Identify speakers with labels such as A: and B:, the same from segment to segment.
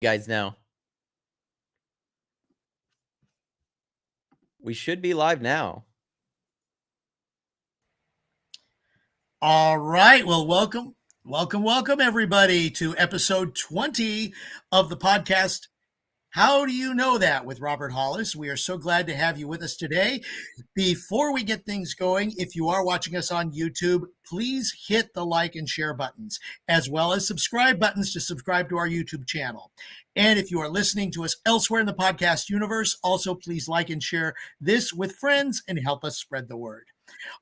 A: Guys, now we should be live now.
B: All right. Well, welcome, everybody, to episode 20 of the podcast. How do you know that? With Robert Hollis. We are so glad to have you with us today. Before we get things going, if you are watching us on YouTube, please hit the like and share buttons, as well as subscribe buttons to subscribe to our YouTube channel. And if you are listening to us elsewhere in the podcast universe, also please like and share this with friends and help us spread the word.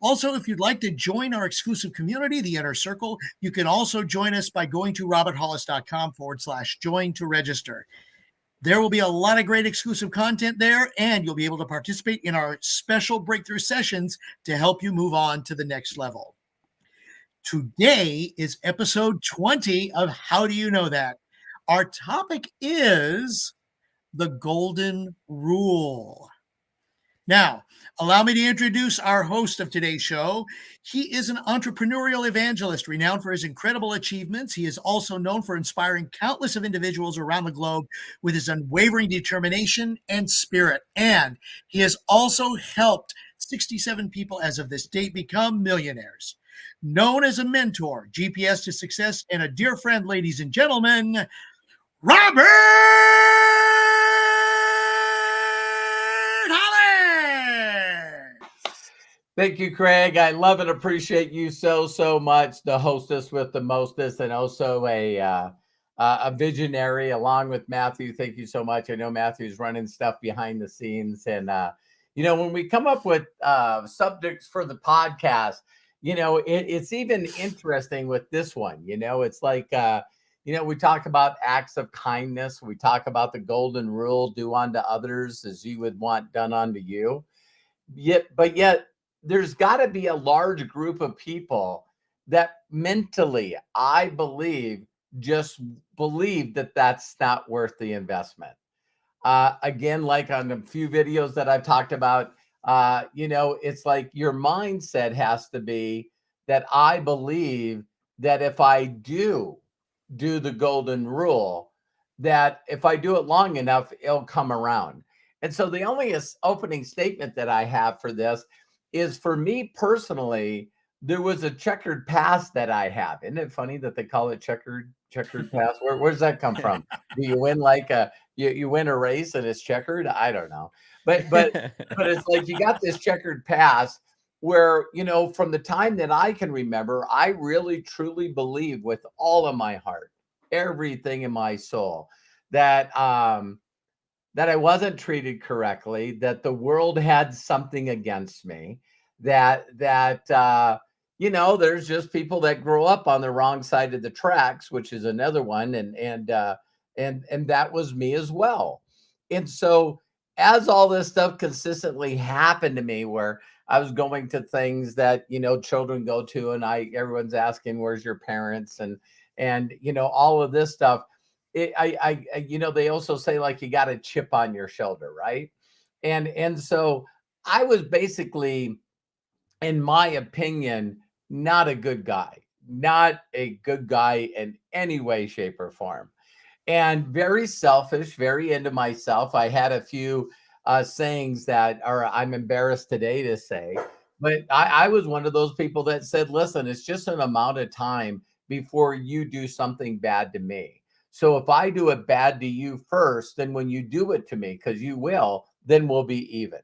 B: Also, if you'd like to join our exclusive community, the Inner Circle, you can also join us by going to roberthollis.com/join to register. There will be a lot of great exclusive content there, and you'll be able to participate in our special breakthrough sessions to help you move on to the next level. Today is episode 20 of How Do You Know That? Our topic is the Golden Rule. Now, allow me to introduce our host of today's show. He is an entrepreneurial evangelist renowned for his incredible achievements. He is also known for inspiring countless of individuals around the globe with his unwavering determination and spirit. And he has also helped 67 people as of this date become millionaires. Known as a mentor, GPS to success, and a dear friend, ladies and gentlemen, Robert Hollis.
C: Thank you, Craig. I love and appreciate you so much. The hostess with the mostest, and also a visionary along with Matthew. Thank you so much. I know Matthew's running stuff behind the scenes, and when we come up with subjects for the podcast, it's even interesting with this one. It's like we talk about acts of kindness. We talk about the golden rule: do unto others as you would want done unto you. Yet there's got to be a large group of people that mentally, I believe, just believe that that's not worth the investment. Again, like on a few videos that I've talked about, it's like your mindset has to be that I believe that if I do the golden rule, that if I do it long enough, it'll come around. And so the only opening statement that I have for this is, for me personally, there was a checkered past that I have. Isn't it funny that they call it checkered past? Where's that come from? Do you win like you win a race and it's checkered? I don't know. But it's like you got this checkered past where, from the time that I can remember, I really truly believe with all of my heart, everything in my soul, that that I wasn't treated correctly, that the world had something against me, that there's just people that grow up on the wrong side of the tracks, which is another one, and that was me as well. And so as all this stuff consistently happened to me, where I was going to things that children go to, and everyone's asking, where's your parents, and all of this stuff. They also say, like, you got a chip on your shoulder, right? And so I was basically, in my opinion, not a good guy in any way, shape, or form, and very selfish, very into myself. I had a few sayings that I'm embarrassed today to say, but I was one of those people that said, listen, it's just an amount of time before you do something bad to me. So if I do it bad to you first, then when you do it to me, because you will, then we'll be even.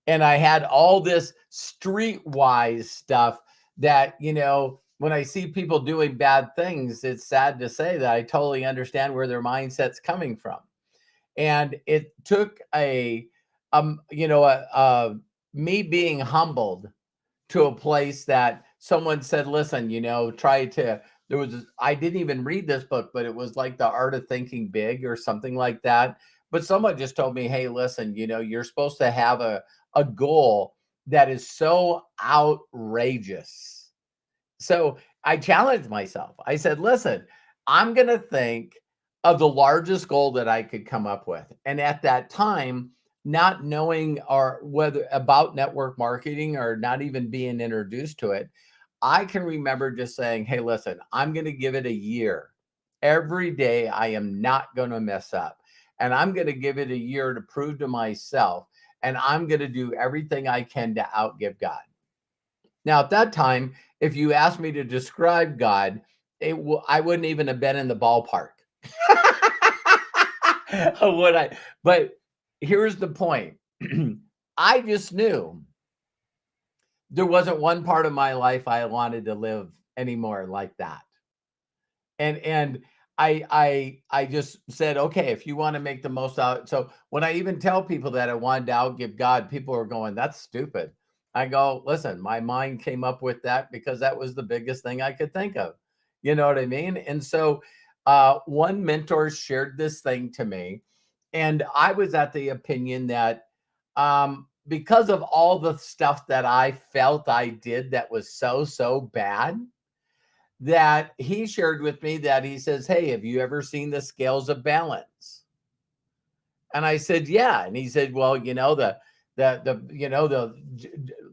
C: And I had all this streetwise stuff that, when I see people doing bad things, it's sad to say that I totally understand where their mindset's coming from. And it took me being humbled to a place that someone said, listen, I didn't even read this book, but it was like The Art of Thinking Big or something like that. But someone just told me, hey, listen, you're supposed to have a goal that is so outrageous. So I challenged myself. I said, listen, I'm going to think of the largest goal that I could come up with. And at that time, not knowing whether about network marketing or not even being introduced to it, I can remember just saying, hey, listen, I'm going to give it a year. Every day I am not going to mess up. And I'm going to give it a year to prove to myself. And I'm going to do everything I can to outgive God. Now, at that time, if you asked me to describe God, I wouldn't even have been in the ballpark. Would I? But here's the point. I just knew there wasn't one part of my life I wanted to live anymore like that. And I just said, okay, if you want to make the most out. So when I even tell people that I wanted to outgive God, people are going, that's stupid. I go, listen, my mind came up with that because that was the biggest thing I could think of. You know what I mean? And so one mentor shared this thing to me, and I was at the opinion that because of all the stuff that I felt I did that was so bad, that he shared with me that he says, hey, have you ever seen the scales of balance? And I said, yeah. And he said, well, the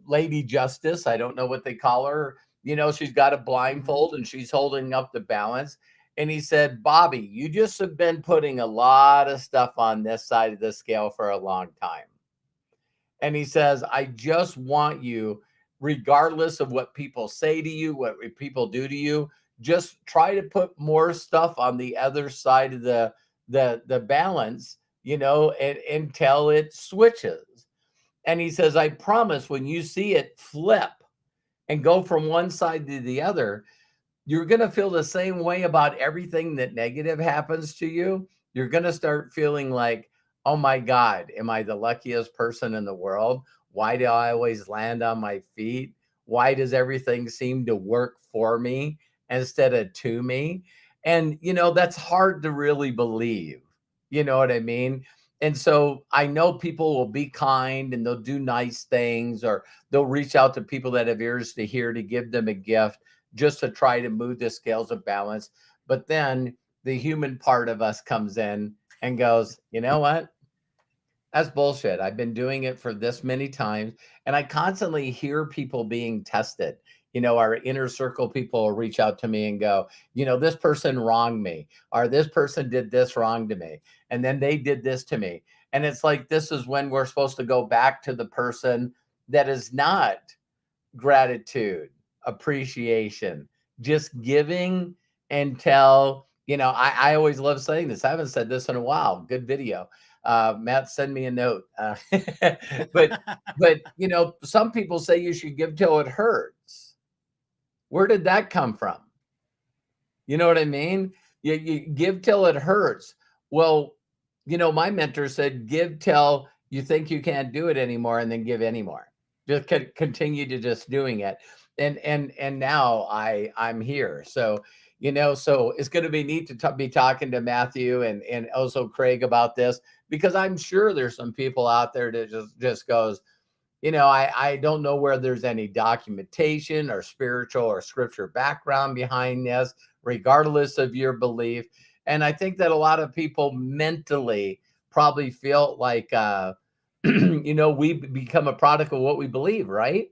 C: lady justice, I don't know what they call her, she's got a blindfold and she's holding up the balance. And he said, Bobby, you just have been putting a lot of stuff on this side of the scale for a long time. And he says, I just want you, regardless of what people say to you, what people do to you, just try to put more stuff on the other side of the balance, until it switches. And he says, I promise when you see it flip and go from one side to the other, you're going to feel the same way about everything that negative happens to you. You're going to start feeling like, oh my God, am I the luckiest person in the world? Why do I always land on my feet? Why does everything seem to work for me instead of to me? And, that's hard to really believe. You know what I mean? And so I know people will be kind and they'll do nice things, or they'll reach out to people that have ears to hear to give them a gift just to try to move the scales of balance. But then the human part of us comes in and goes, you know what? That's bullshit. I've been doing it for this many times. And I constantly hear people being tested. Our inner circle people will reach out to me and go, this person wronged me, or this person did this wrong to me. And then they did this to me. And it's like, this is when we're supposed to go back to the person that is not gratitude, appreciation, just giving until, I always love saying this. I haven't said this in a while. Good video. Matt, send me a note. But, some people say you should give till it hurts. Where did that come from? You know what I mean? You give till it hurts. Well, my mentor said, give till you think you can't do it anymore, and then give anymore. Just continue to just doing it. And now I'm here. So, so it's going to be neat to be talking to Matthew and also Craig about this, because I'm sure there's some people out there that just goes, I don't know where there's any documentation or spiritual or scripture background behind this, regardless of your belief. And I think that a lot of people mentally probably feel like, we become a product of what we believe, right?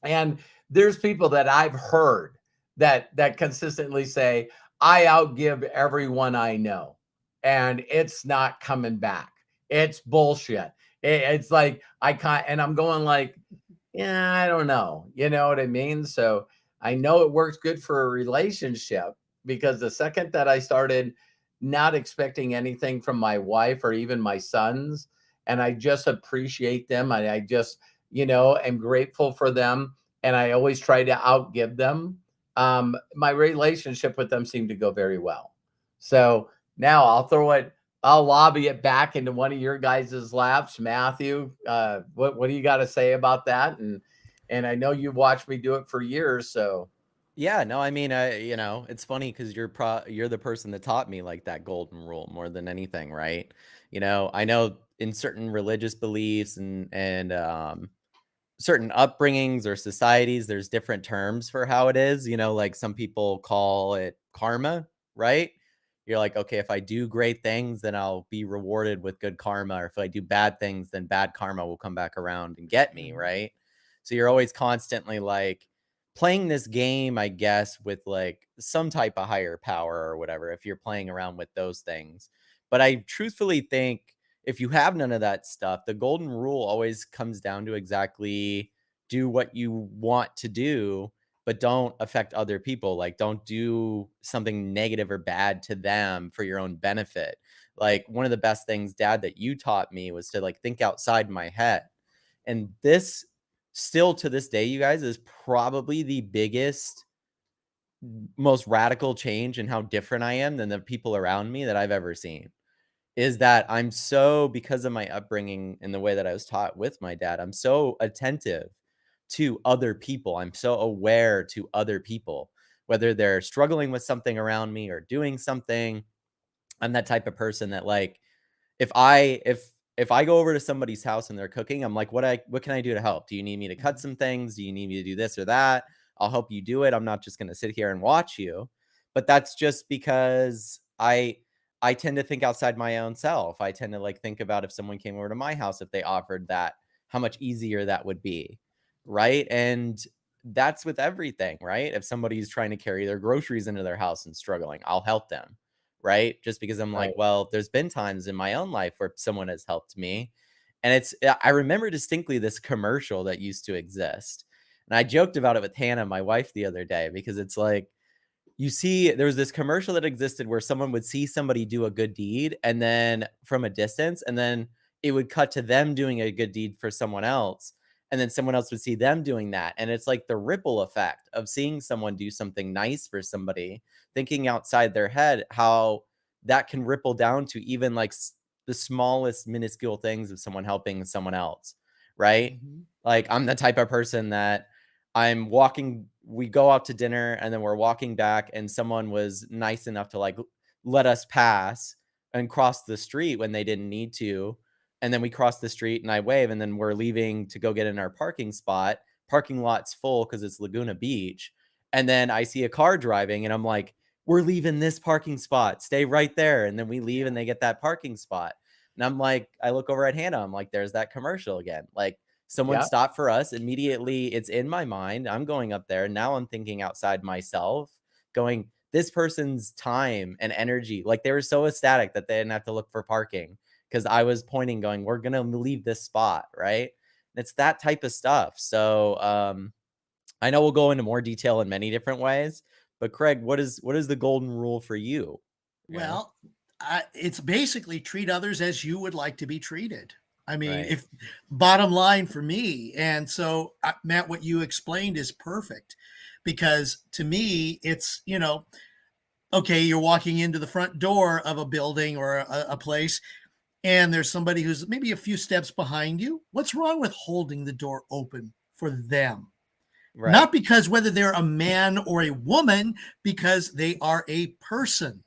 C: And there's people that I've heard that consistently say, I outgive everyone I know, and it's not coming back. It's bullshit. It's like I can't, and I'm going like, yeah, I don't know. You know what I mean? So I know it works good for a relationship, because the second that I started not expecting anything from my wife or even my sons, and I just appreciate them, I just, am grateful for them, and I always try to outgive them. My relationship with them seemed to go very well. So now I'll lobby it back into one of your guys' laps. Matthew, what do you got to say about that? And I know you've watched me do it for years, so.
A: Yeah, no, I mean, it's funny because you're the person that taught me like that golden rule more than anything, right? I know in certain religious beliefs and certain upbringings or societies, there's different terms for how it is. Like some people call it karma, right? You're like, okay, if I do great things, then I'll be rewarded with good karma. Or if I do bad things, then bad karma will come back around and get me, right? So you're always constantly like playing this game, I guess, with like some type of higher power or whatever, if you're playing around with those things. But I truthfully think if you have none of that stuff, the golden rule always comes down to exactly do what you want to do, but don't affect other people. Like, don't do something negative or bad to them for your own benefit. Like, one of the best things, Dad, that you taught me was to like think outside my head. And this still to this day, you guys, is probably the biggest, most radical change in how different I am than the people around me that I've ever seen. Is that I'm so, because of my upbringing and the way that I was taught with my dad, I'm so attentive to other people. I'm so aware to other people, whether they're struggling with something around me or doing something. I'm that type of person that like if I go over to somebody's house and they're cooking, I'm like, what can I do to help? Do you need me to cut
B: Mhm.
A: some things? Do you need me to do this or that? I'll help you do it. I'm not just going to sit here and watch you. But that's just because I tend to think outside my own self. I tend to like think about if someone came over to my house, if they offered that, how much easier that would be. Right? And that's with everything, right? If somebody's trying to carry their groceries into their house and struggling, I'll help them, right? Just because I'm like,
C: Right.
A: well, there's been times in my own life where someone has helped me. And I remember distinctly this commercial that used to exist. And I joked about it with Hannah, my wife, the other day, because it's like, you see, there was this commercial that existed where someone would see somebody do a good deed and then from a distance, and then it would cut to them doing a good deed for someone else. And then someone else would see them doing that. And it's like the ripple effect of seeing someone do something nice for somebody, thinking outside their head, how that can ripple down to even like the smallest minuscule things of someone helping someone else. Right.
B: Mhm.
A: Like, I'm the type of person that we go out to dinner and then we're walking back and someone was nice enough to like let us pass and cross the street when they didn't need to. And then we cross the street and I wave and then we're leaving to go get in our parking spot. Parking lot's full because it's Laguna Beach. And then I see a car driving and I'm like, we're leaving this parking spot. Stay right there. And then we leave
B: Yeah.
A: and they get that parking spot. And I'm like, I look over at Hannah. I'm like, there's that commercial again. Like, someone
C: Yeah.
A: stopped for us. Immediately, it's in my mind. I'm going up there. Now I'm thinking outside myself, going, this person's time and energy. Like, they were so ecstatic that they didn't have to look for parking because I was pointing, going, we're going to leave this spot. Right. And it's that type of stuff. So, I know we'll go into more detail in many different ways, but Craig, what is the golden rule for you? Yeah.
B: Well, it's basically treat others as you would like to be treated. I mean,
A: Right.
B: if bottom line for me, and so Matt, what you explained is perfect because to me, it's, okay, you're walking into the front door of a building or a place, and there's somebody who's maybe a few steps behind you. What's wrong with holding the door open for them?
A: Right.
B: Not because whether they're a man or a woman, because they are a person,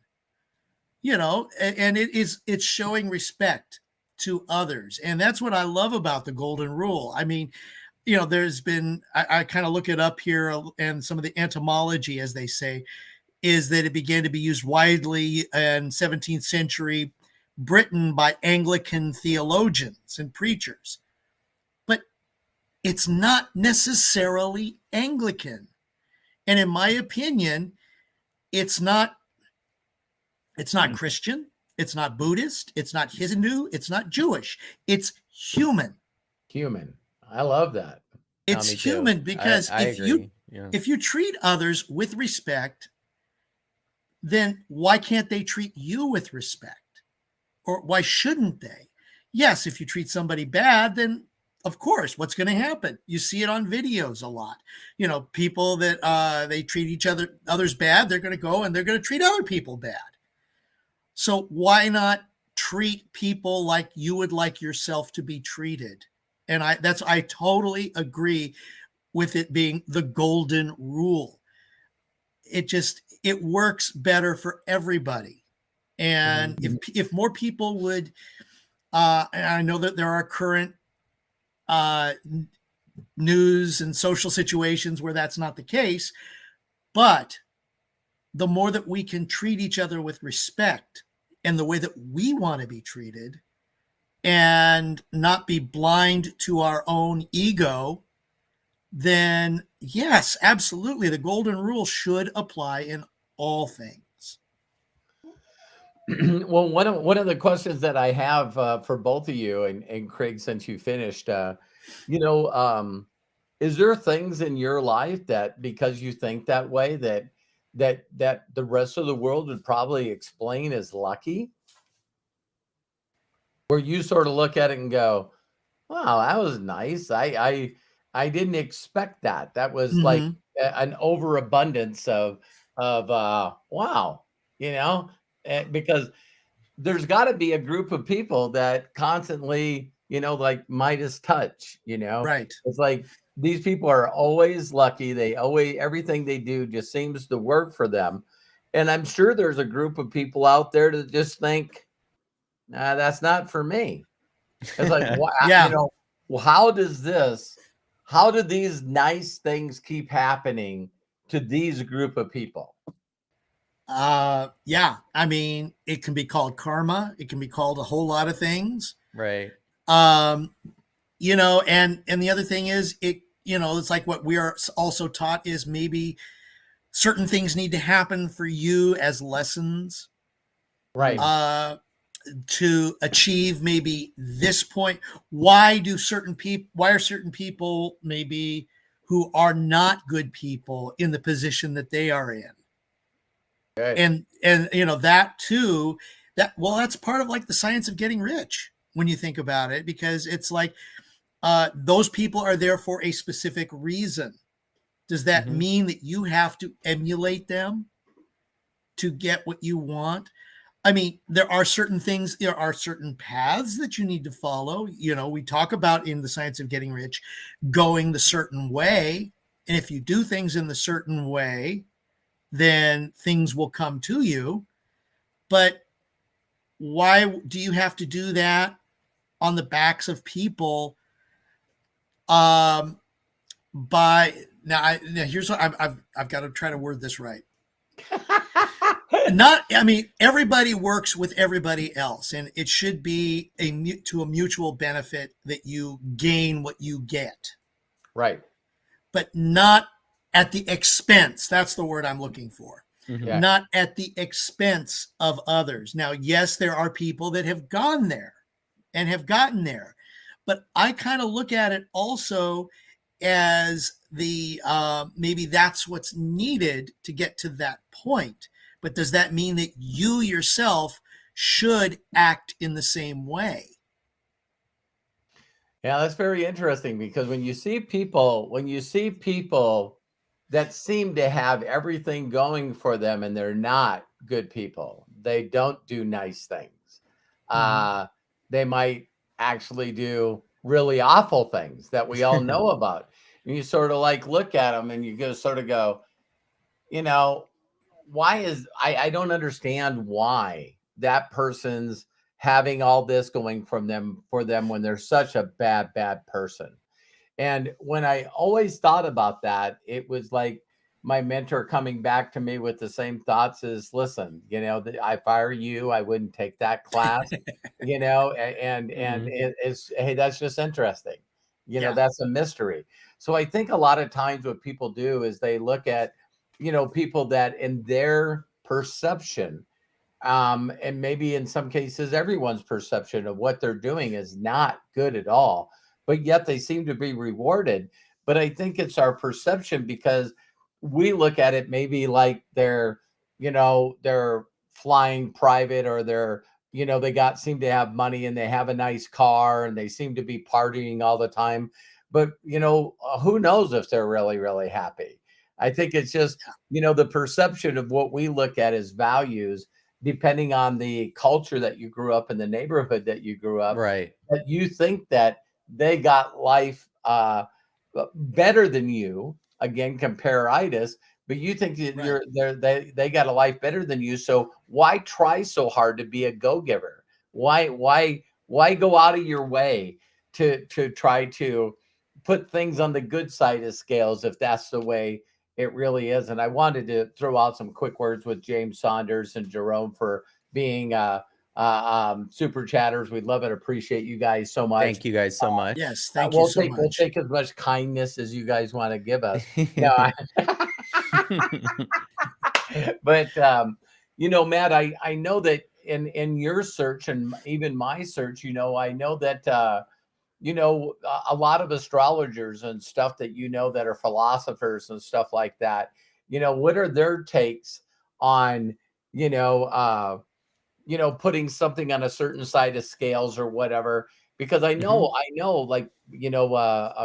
B: and it's showing respect to others. And that's what I love about the golden rule. I mean, there's been, I kind of look it up here and some of the etymology, as they say, is that it began to be used widely in 17th century Britain by Anglican theologians and preachers. But it's not necessarily Anglican. And in my opinion, it's not Christian, it's not Buddhist, it's not Hindu, it's not Jewish. It's human.
C: Human. I love that.
A: No,
B: It's
A: me too.
B: human because
A: I agree. Yeah.
B: if you treat others with respect, then why can't they treat you with respect? Or why shouldn't they? Yes, if you treat somebody bad, then of course, what's going to happen? You see it on videos a lot. People that they treat others bad, they're going to go and they're going to treat other people bad. So why not treat people like you would like yourself to be treated? And I totally agree with it being the golden rule. It works better for everybody. And
C: Mhm.
B: if more people would, and I know that there are current uh, news and social situations where that's not the case, but the more that we can treat each other with respect and the way that we want to be treated and not be blind to our own ego, then yes, absolutely, the golden rule should apply in all things.
C: Well, one of the questions that I have for both of you and Craig, since you finished, you know, is there things in your life that because you think that way that the rest of the world would probably explain as lucky, where you sort of look at it and go, "Wow, that was nice. I didn't expect that. That was like
B: Mhm.
C: an overabundance of wow, you know." Because there's got to be a group of people that constantly, like Midas touch,
B: Right.
C: it's like these people are always lucky. They always, everything they do just seems to work for them. And I'm sure there's a group of people out there that just think, nah, that's not for me. It's like,
B: Yeah.
C: well, how do these nice things keep happening to these group of people?
B: Yeah. I mean, it can be called karma. It can be called a whole lot of things.
A: Right.
B: Um, and the other thing is it's like what we are also taught is maybe certain things need to happen for you as lessons
C: Right.
B: uh to achieve maybe this point. Why are certain people maybe who are not good people in the position that they are in?
C: Okay.
B: And that too, that's part of like the science of getting rich when you think about it, because it's like those people are there for a specific reason. Does that
A: Hmm.
B: mean that you have to emulate them to get what you want? I mean, there are certain paths that you need to follow. We talk about in the science of getting rich, going the certain way. And if you do things in the certain way, then things will come to you. But why do you have to do that on the backs of people? Um, by now, here's what I've got to try to word this right. Not, I mean, everybody works with everybody else, and it should be to a mutual benefit that you gain what you get,
C: Right.
B: but not at the expense. That's the word I'm looking for.
A: Hmm.
C: Yeah.
B: Not at the expense of others. Now, yes, there are people that have gone there and have gotten there, but I kind of look at it also as the maybe that's what's needed to get to that point. But does that mean that you yourself should act in the same way?
C: Yeah, that's very interesting because when you see people that seem to have everything going for them and they're not good people, they don't do nice things.
B: Mhm.
C: Uh, they might actually do really awful things that we all know about. And you sort of like look at them and you go sort of go, you know, I don't understand why that person's having all this going from them for them when they're such a bad person. And when I always thought about that, it was like my mentor coming back to me with the same thoughts as, listen, if I were you, I wouldn't take that class, and
A: Hmm.
C: it's, hey, that's just interesting.
B: Yeah.
C: That's a mystery. So I think a lot of times what people do is they look at, people that in their perception, and maybe in some cases, everyone's perception of what they're doing is not good at all, but yet they seem to be rewarded. But I think it's our perception because we look at it maybe like they're flying private or they seem to have money and they have a nice car and they seem to be partying all the time. But, who knows if they're really, really happy? I think it's just, the perception of what we look at as values depending on the culture that you grew up in, the neighborhood that you grew up,
A: Right.
C: that you think that they got life better than you. Again, compare-itis, but you think that
B: Right.
C: they got a life better than you. So why try so hard to be a go-giver? Why go out of your way to try to put things on the good side of scales if that's the way it really is. And I wanted to throw out some quick words with James Saunders and Jerome for being super chatters. We love and appreciate you guys so much.
A: Thank you guys so much.
B: Yes, thank you so
C: We'll
B: much.
C: take as much kindness as you guys want to give us. No, but Matt, I know that in your search and even my search, I know that a lot of astrologers and stuff that that are philosophers and stuff like that. What are their takes on you know uh putting something on a certain side of scales or whatever? Because
A: Mhm.
C: I know, like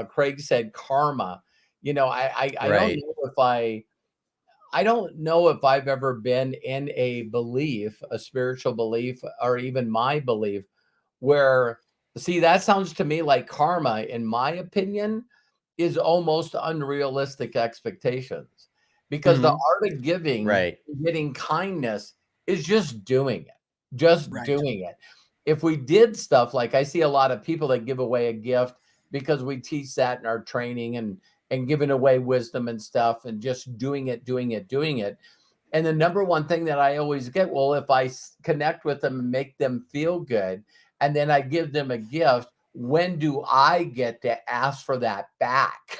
C: Craig said, karma. I don't
A: Right.
C: know if I don't know if I've ever been in a belief, a spiritual belief, or even my belief, where, see, that sounds to me like karma, in my opinion, is almost unrealistic expectations, because the
A: Mhm.
C: art of giving,
A: Right.
C: getting kindness, is just doing it, just
B: Right.
C: doing it. If we did stuff like, I see a lot of people that give away a gift because we teach that in our training, and giving away wisdom and stuff, and just doing it, doing it, doing it. And the number one thing that I always get, well, if I connect with them and make them feel good, and then I give them a gift, when do I get to ask for that back?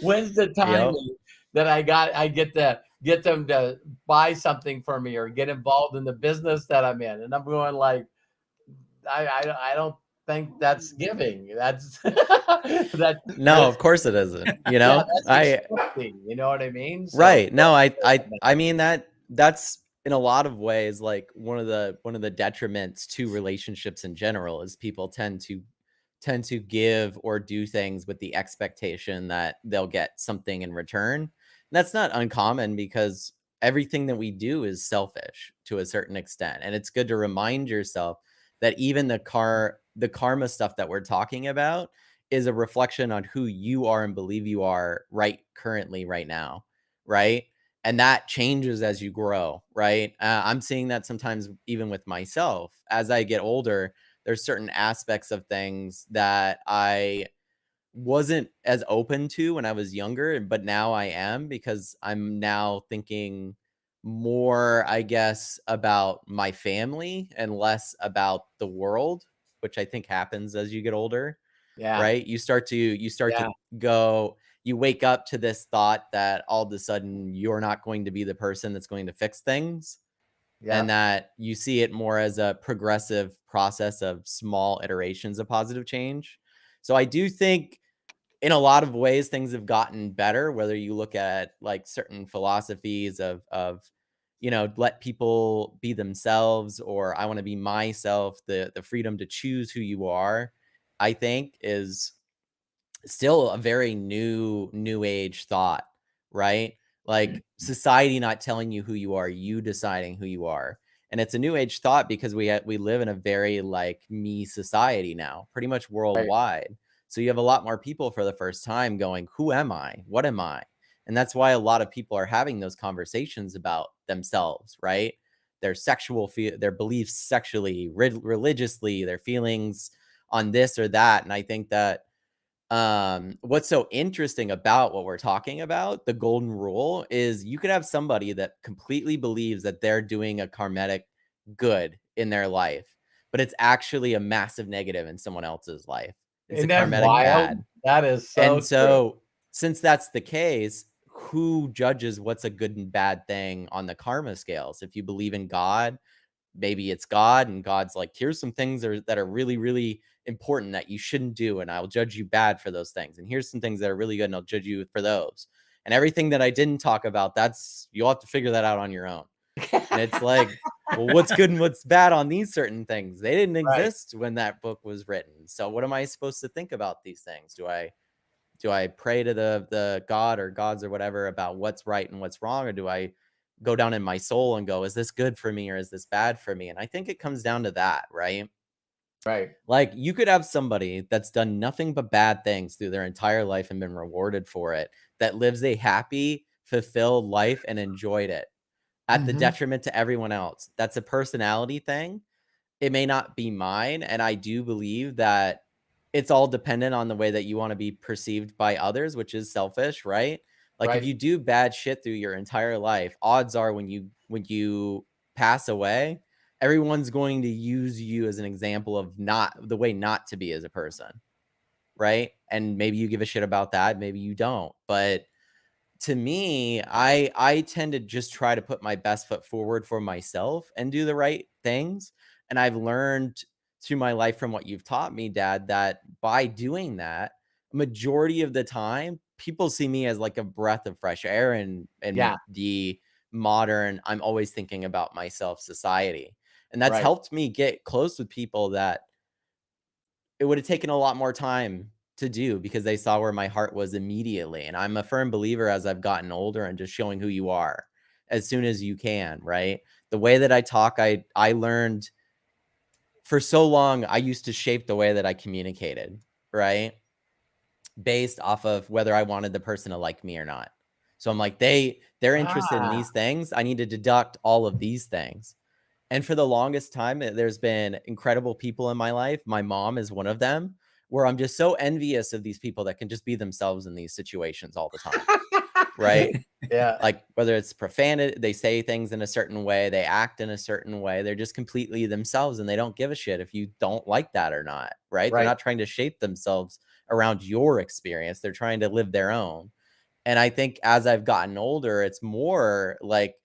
C: When's the time
A: Yep.
C: that I get to get them to buy something for me or get involved in the business that I'm in? And I'm going like, I don't think that's giving. That's that
A: No,
C: that's
A: of course it isn't,
C: yeah, that's
A: I
C: expecting. You know what I mean? So
A: Right. No, I mean that's in a lot of ways like one of the detriments to relationships in general is people tend to give or do things with the expectation that they'll get something in return. And that's not uncommon because everything that we do is selfish to a certain extent. And it's good to remind yourself that even the karma stuff that we're talking about is a reflection on who you are and believe you are right currently right now, right? And that changes as you grow, right? I'm seeing that sometimes even with myself as I get older. There's certain aspects of things that I wasn't as open to when I was younger, but now I am because I'm now thinking more, I guess, about my family and less about the world, which I think happens as you get older,
C: yeah,
A: right? You start to
C: yeah,
A: go you wake up to this thought that all of a sudden you're not going to be the person that's going to fix things,
C: yeah.
A: and that you see it more as a progressive process of small iterations of positive change. So I do think in a lot of ways things have gotten better, whether you look at like certain philosophies of let people be themselves, or I want to be myself, the freedom to choose who you are, I think is still a very new age thought, right? Like society not telling you who you are, you deciding who you are. And it's a new age thought because we live in a very like me society now, pretty much
C: Right.
A: worldwide. So you have a lot more people for the first time going, who am I? What am I? And that's why a lot of people are having those conversations about themselves, right? Their beliefs sexually, religiously, their feelings on this or that. And I think that what's so interesting about what we're talking about, the golden rule, is you could have somebody that completely believes that they're doing a karmatic good in their life, but it's actually a massive negative in someone else's life. It's a
C: Isn't that
A: karmatic
C: wild?
A: bad.
C: That is
A: And
C: so true.
A: so, since that's the case, who judges what's a good and bad thing on the karma scales? If you believe in God, maybe it's God, and God's like, here's some things that are really, really important that you shouldn't do, and I'll judge you bad for those things. And here's some things that are really good, and I'll judge you for those. And everything that I didn't talk about, that's you'll have to figure that out on your own. And it's like, well, what's good and what's bad on these certain things? They didn't
C: Right,
A: exist when that book was written. So what am I supposed to think about these things? Do I pray to the god or gods or whatever about what's right and what's wrong, or do I go down in my soul and go, is this good for me or is this bad for me? And I think it comes down to that, right?
C: right.
A: Like you could have somebody that's done nothing but bad things through their entire life and been rewarded for it, that lives a happy, fulfilled life and enjoyed it at the
B: Hmm.
A: detriment to everyone else. That's a personality thing. It may not be mine, and I do believe that it's all dependent on the way that you wanna be perceived by others, which is selfish, right? Like, if
C: Right.
A: you do bad shit through your entire life, odds are when you pass away, everyone's going to use you as an example of the way not to be as a person, right? And maybe you give a shit about that, maybe you don't. But to me, I tend to just try to put my best foot forward for myself and do the right things. And I've learned through my life from what you've taught me, Dad, that by doing that, majority of the time, people see me as like a breath of fresh air
C: Yeah.
A: in the modern, I'm always thinking about myself society. And that's
C: Right.
A: helped me get close with people that it would have taken a lot more time to do because they saw where my heart was immediately. And I'm a firm believer as I've gotten older and just showing who you are as soon as you can, right? The way that I talk, I learned for so long I used to shape the way that I communicated, right? Based off of whether I wanted the person to like me or not. So I'm like, they're interested in
C: Ah,
A: these things. I need to deduct all of these things. And for the longest time, there's been incredible people in my life. My mom is one of them, where I'm just so envious of these people that can just be themselves in these situations all the time, right?
C: yeah.
A: Like whether it's profanity, they say things in a certain way, they act in a certain way, they're just completely themselves and they don't give a shit if you don't like that or not, right? They're
C: Right.
A: not trying to shape themselves around your experience, they're trying to live their own. And I think as I've gotten older, it's more like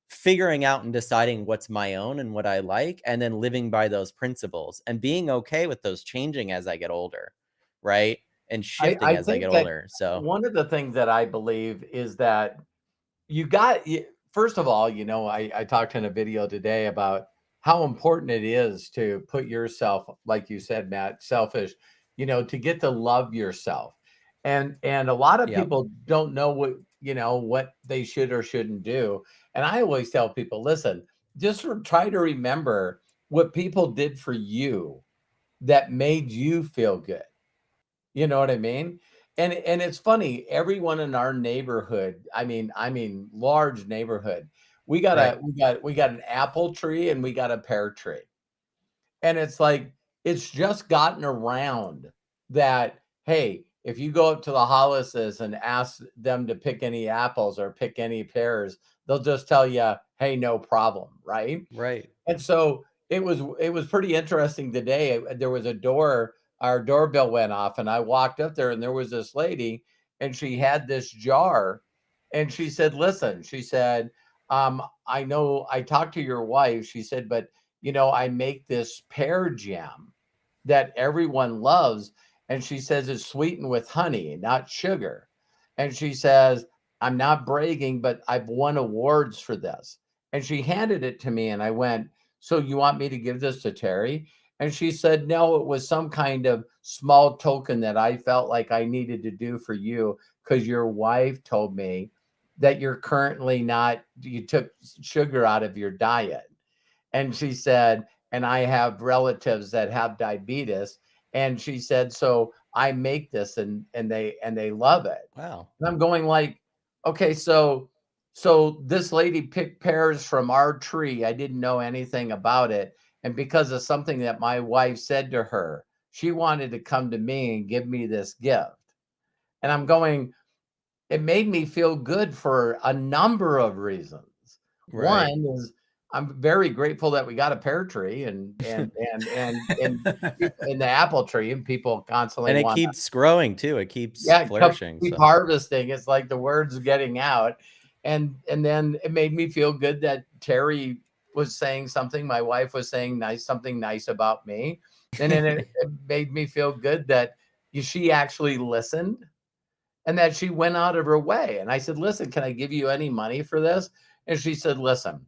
A: figuring out and deciding what's my own and what I like, and then living by those principles and being okay with those changing as I get older, right? And shifting
C: I
A: as I
C: think
A: get
C: that
A: older. So,
C: one of the things that I believe is that you got first of all, I talked in a video today about how important it is to put yourself, like you said, Matt, selfish, to get to love yourself. And a lot of
A: yep,
C: people don't know what they should or shouldn't do. And I always tell people, listen, just try to remember what people did for you that made you feel good. You know what I mean? And it's funny, everyone in our neighborhood, I mean large neighborhood,
A: right,
C: we got an apple tree and we got a pear tree. And it's like it's just gotten around that, hey, if you go up to the Hollises and ask them to pick any apples or pick any pears, they'll just tell you, hey, no problem, right?
A: right.
C: And so it was pretty interesting today. There was a door, our doorbell went off, and I walked up there, and there was this lady, and she had this jar, and she said, "Listen," she said, "I know I talked to your wife." She said, "But I make this pear jam that everyone loves," and she says it's sweetened with honey, not sugar, and she says, "I'm not bragging, but I've won awards for this." And she handed it to me, and I went, so you want me to give this to Terry? And she said, no, it was some kind of small token that I felt like I needed to do for you because your wife told me that you're currently not, you took sugar out of your diet. And she said, and I have relatives that have diabetes. And she said, so I make this and they love it.
A: Wow.
C: And I'm going like, okay, so this lady picked pears from our tree. I didn't know anything about it. And because of something that my wife said to her, she wanted to come to me and give me this gift. And I'm going, it made me feel good for a number of reasons.
A: Right.
C: One is I'm very grateful that we got a pear tree and the apple tree, and people constantly
A: And it
C: want,
A: keeps growing too. It keeps
C: yeah,
A: flourishing.
C: keep
A: So,
C: harvesting. It's like the word's getting out. And then it made me feel good that Terry was saying something, my wife was saying something nice about me. And then it made me feel good that she actually listened and that she went out of her way. And I said, listen, can I give you any money for this? And she said, listen,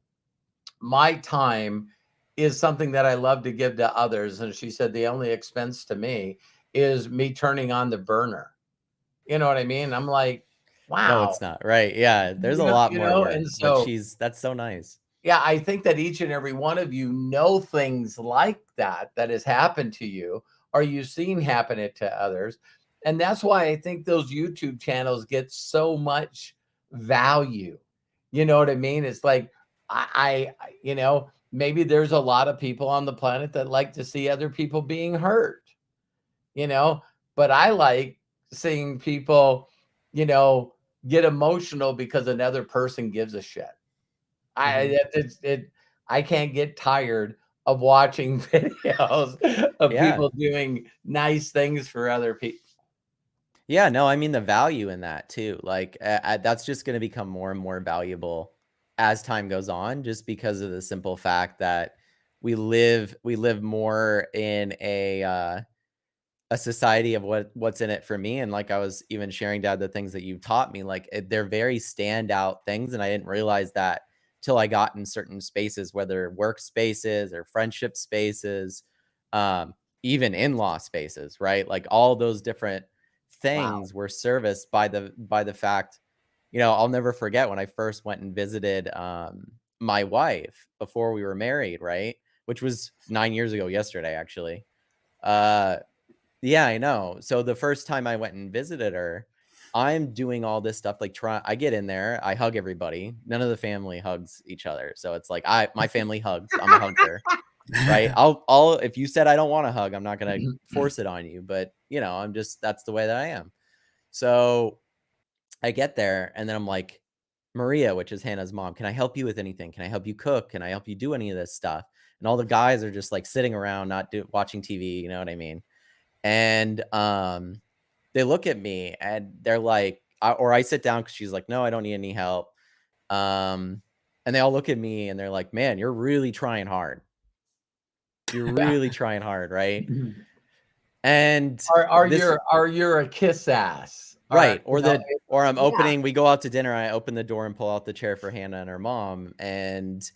C: my time is something that I love to give to others. And she said, the only expense to me is me turning on the burner. You know what I mean? I'm like,
A: no,
C: wow.
A: it's not. Right. Yeah. There's a
C: You know,
A: lot
C: you
A: more
C: know,
A: to
C: and
A: what
C: so
A: that's so nice.
C: yeah, I think that each and every one of you know things like that has happened to you or you've seen happen it to others. And that's why I think those YouTube channels get so much value. You know what I mean? It's like maybe there's a lot of people on the planet that like to see other people being hurt, you know, but I like seeing people, you know, get emotional because another person gives a shit. I
A: Mhm.
C: it's it. I can't get tired of watching videos of
A: Yeah.
C: people doing nice things for other people.
A: Yeah, no, I mean the value in that too. Like that's just going to become more and more valuable as time goes on, just because of the simple fact that we live more in a society of what's in it for me. And like I was even sharing, Dad, the things that you've taught me, like they're very standout things, and I didn't realize that till I got in certain spaces, whether work spaces or friendship spaces, um, even in-law spaces, right? Like all those different
C: Wow.
A: things were serviced by the fact, I'll never forget when I first went and visited my wife before we were married, right? Which was 9 years ago yesterday, actually. Uh yeah, I know. So the first time I went and visited her, I'm doing all this stuff, like I get in there, I hug everybody. None of the family hugs each other. So it's like my family hugs. I'm a hugger, right? I'll if you said I don't want to hug, I'm not gonna force it on you. But I'm just that's the way that I am. So I get there and then I'm like, Maria, which is Hannah's mom, can I help you with anything? Can I help you cook? Can I help you do any of this stuff? And all the guys are just like sitting around, not watching TV. You know what I mean? And they look at me and they're like, or I sit down because she's like, no, I don't need any help. Um, and they all look at me and they're like, man, you're really trying hard. You're really trying hard, right? And
C: Are
A: this,
C: you a kiss ass? Or
A: right, or I'm
C: yeah.
A: opening, we go out to dinner, I open the door and pull out the chair for Hannah and her mom, and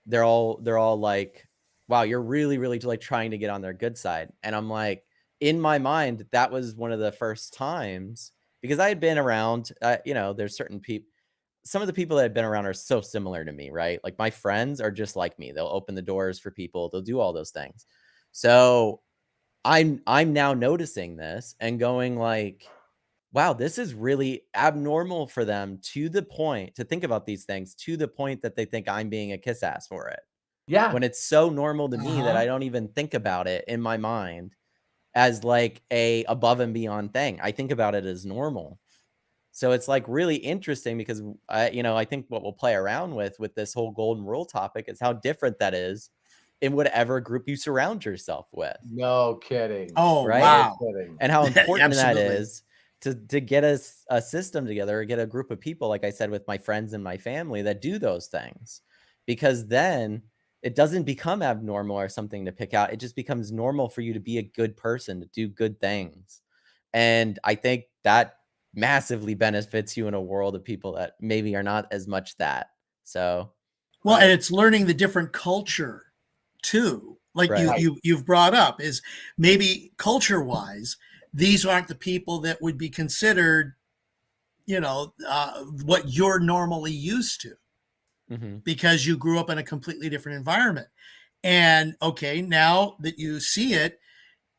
A: they're all like, wow, you're really, really like trying to get on their good side. And I'm like, in my mind, that was one of the first times because I had been around, there's certain people, some of the people that have been around are so similar to me, right? Like my friends are just like me. They'll open the doors for people, they'll do all those things. So I'm now noticing this and going like, wow, this is really abnormal for them to the point to think about these things to the point that they think I'm being a kiss ass for it.
C: Yeah.
A: When it's so normal to me that
B: Uh-huh.
A: I don't even think about it in my mind as like a above and beyond thing. I think about it as normal. So it's like really interesting because I think what we'll play around with this whole golden rule topic is how different that is in whatever group you surround yourself with,
C: No kidding.
B: Oh,
A: right?
C: No
B: wow.
C: kidding.
A: And how important that
B: Absolutely.
A: is to get a system together or get a group of people, like I said, with my friends and my family that do those things. Because then it doesn't become abnormal or something to pick out. It just becomes normal for you to be a good person, to do good things. And I think that massively benefits you in a world of people that maybe are not as much that. So,
B: Well, and it's learning the different culture too. Like you
A: right.
C: Right.
B: you you've brought up is maybe culture wise, these aren't the people that would be considered, what you're normally used to
A: Hmm.
B: because you grew up in a completely different environment. And okay, now that you see it,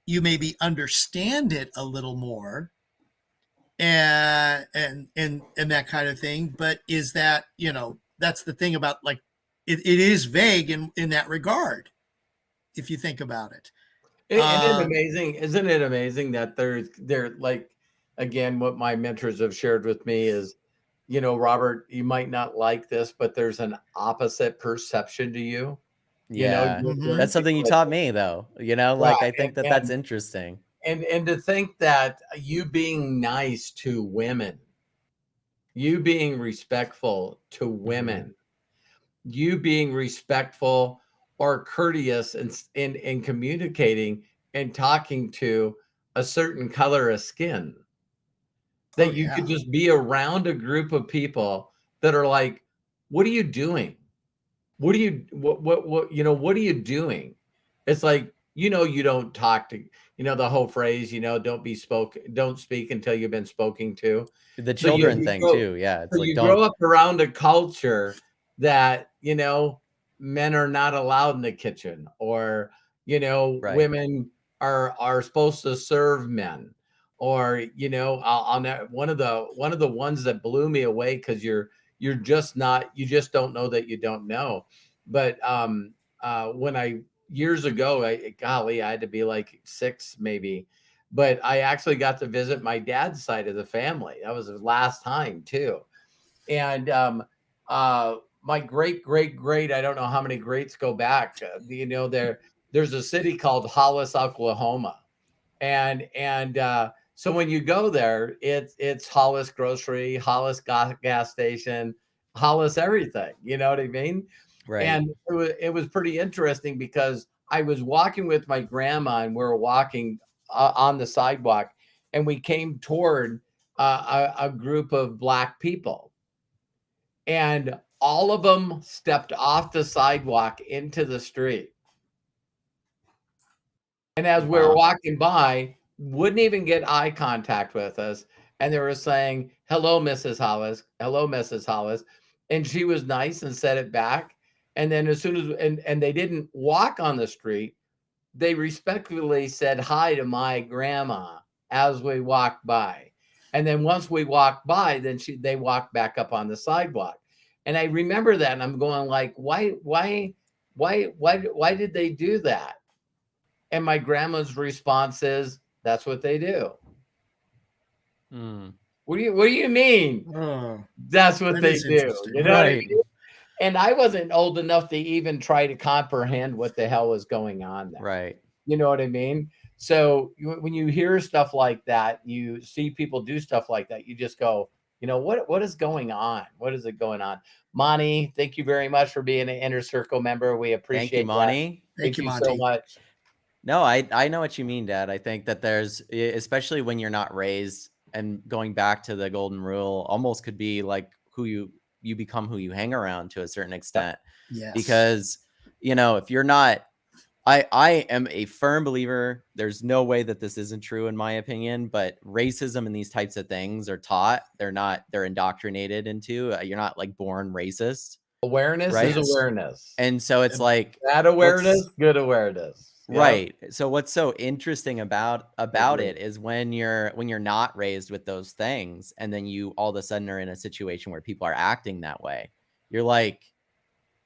B: you maybe understand it a little more and that kind of thing. But is that, that's the thing about like it is vague in that regard, if you think about it.
C: Isn't it
B: Um,
C: amazing? Isn't it amazing that they're like, again, what my mentors have shared with me is, Robert, you might not like this, but there's an opposite perception to you.
A: Yeah.
C: There are
B: mhm.
A: That's something you
C: people that,
A: taught me though.
C: yeah,
A: Like I think that that's
C: and
A: interesting.
C: and to think that you being nice to women, you being respectful to
A: Hmm.
C: women, you being respectful or courteous in communicating and talking to a certain color of skin,
B: Oh
C: that you could
B: yeah.
C: just be around a group of people that are like, what are you doing? What are you doing? It's like, you don't talk to, the whole phrase, don't speak until you've been spoken to.
A: The
C: So you,
A: children
C: you
A: thing
C: go,
A: too. Yeah.
C: so
A: It's like
C: you grow
A: don't
C: up around a culture that, men are not allowed in the kitchen, or,
A: right.
C: women are supposed to serve men, or, one of the ones that blew me away, because you're just not, you just don't know that you don't know. But when I years ago, golly, I had to be like 6 maybe, but I actually got to visit my dad's side of the family. That was the last time too. And my great, I don't know how many greats go back. There's a city called Hollis, Oklahoma. And so when you go there, it's Hollis grocery, Hollis gas station, Hollis everything. You know what I mean?
A: Right.
C: And it was pretty interesting because I was walking with my grandma and we were walking on the sidewalk, and we came toward a group of black people, and all of them stepped off the sidewalk into the street. And as we were
A: Wow.
C: walking by, wouldn't even get eye contact with us. And they were saying, "Hello, Mrs. Hollis. Hello, Mrs. Hollis." And she was nice and said it back. And then as soon as and they didn't walk on the street, they respectfully said hi to my grandma as we walked by. And then once we walked by, then they walked back up on the sidewalk. And I remember that, and I'm going like, why did they do that? And my grandma's response is, "That's what they do."
A: Mm.
C: What do you mean?
B: Oh,
C: That's what
B: that
C: they
B: is
C: do.
B: interesting.
C: You know what I
A: Right.
C: mean? And I wasn't old enough to even try to comprehend what the hell was going on there.
A: Right.
C: You know what I mean? So when you hear stuff like that, you see people do stuff like that, you just go, what is going on? What is it going on? Monty, thank you very much for being an Inner Circle member. We
A: Thank you,
C: appreciate that.
A: Monty.
B: Thank
C: Thank
B: you,
C: you so
B: Monty.
C: much.
A: No, I know what you mean, Dad. I think that especially when you're not raised, and going back to the golden rule, almost could be like who you become who you hang around to a certain extent.
B: Yes.
A: Because, if you're not, I am a firm believer, there's no way that this isn't true in my opinion, but racism and these types of things are taught. They're indoctrinated into. You're not like born racist,
C: Awareness
A: right?
C: is awareness.
A: And so it's
B: And
A: like,
C: Bad awareness, good awareness. Yep.
A: right. So what's so interesting about
C: Agreed.
A: it is when you're not raised with those things, and then you all of a sudden are in a situation where people are acting that way. You're like,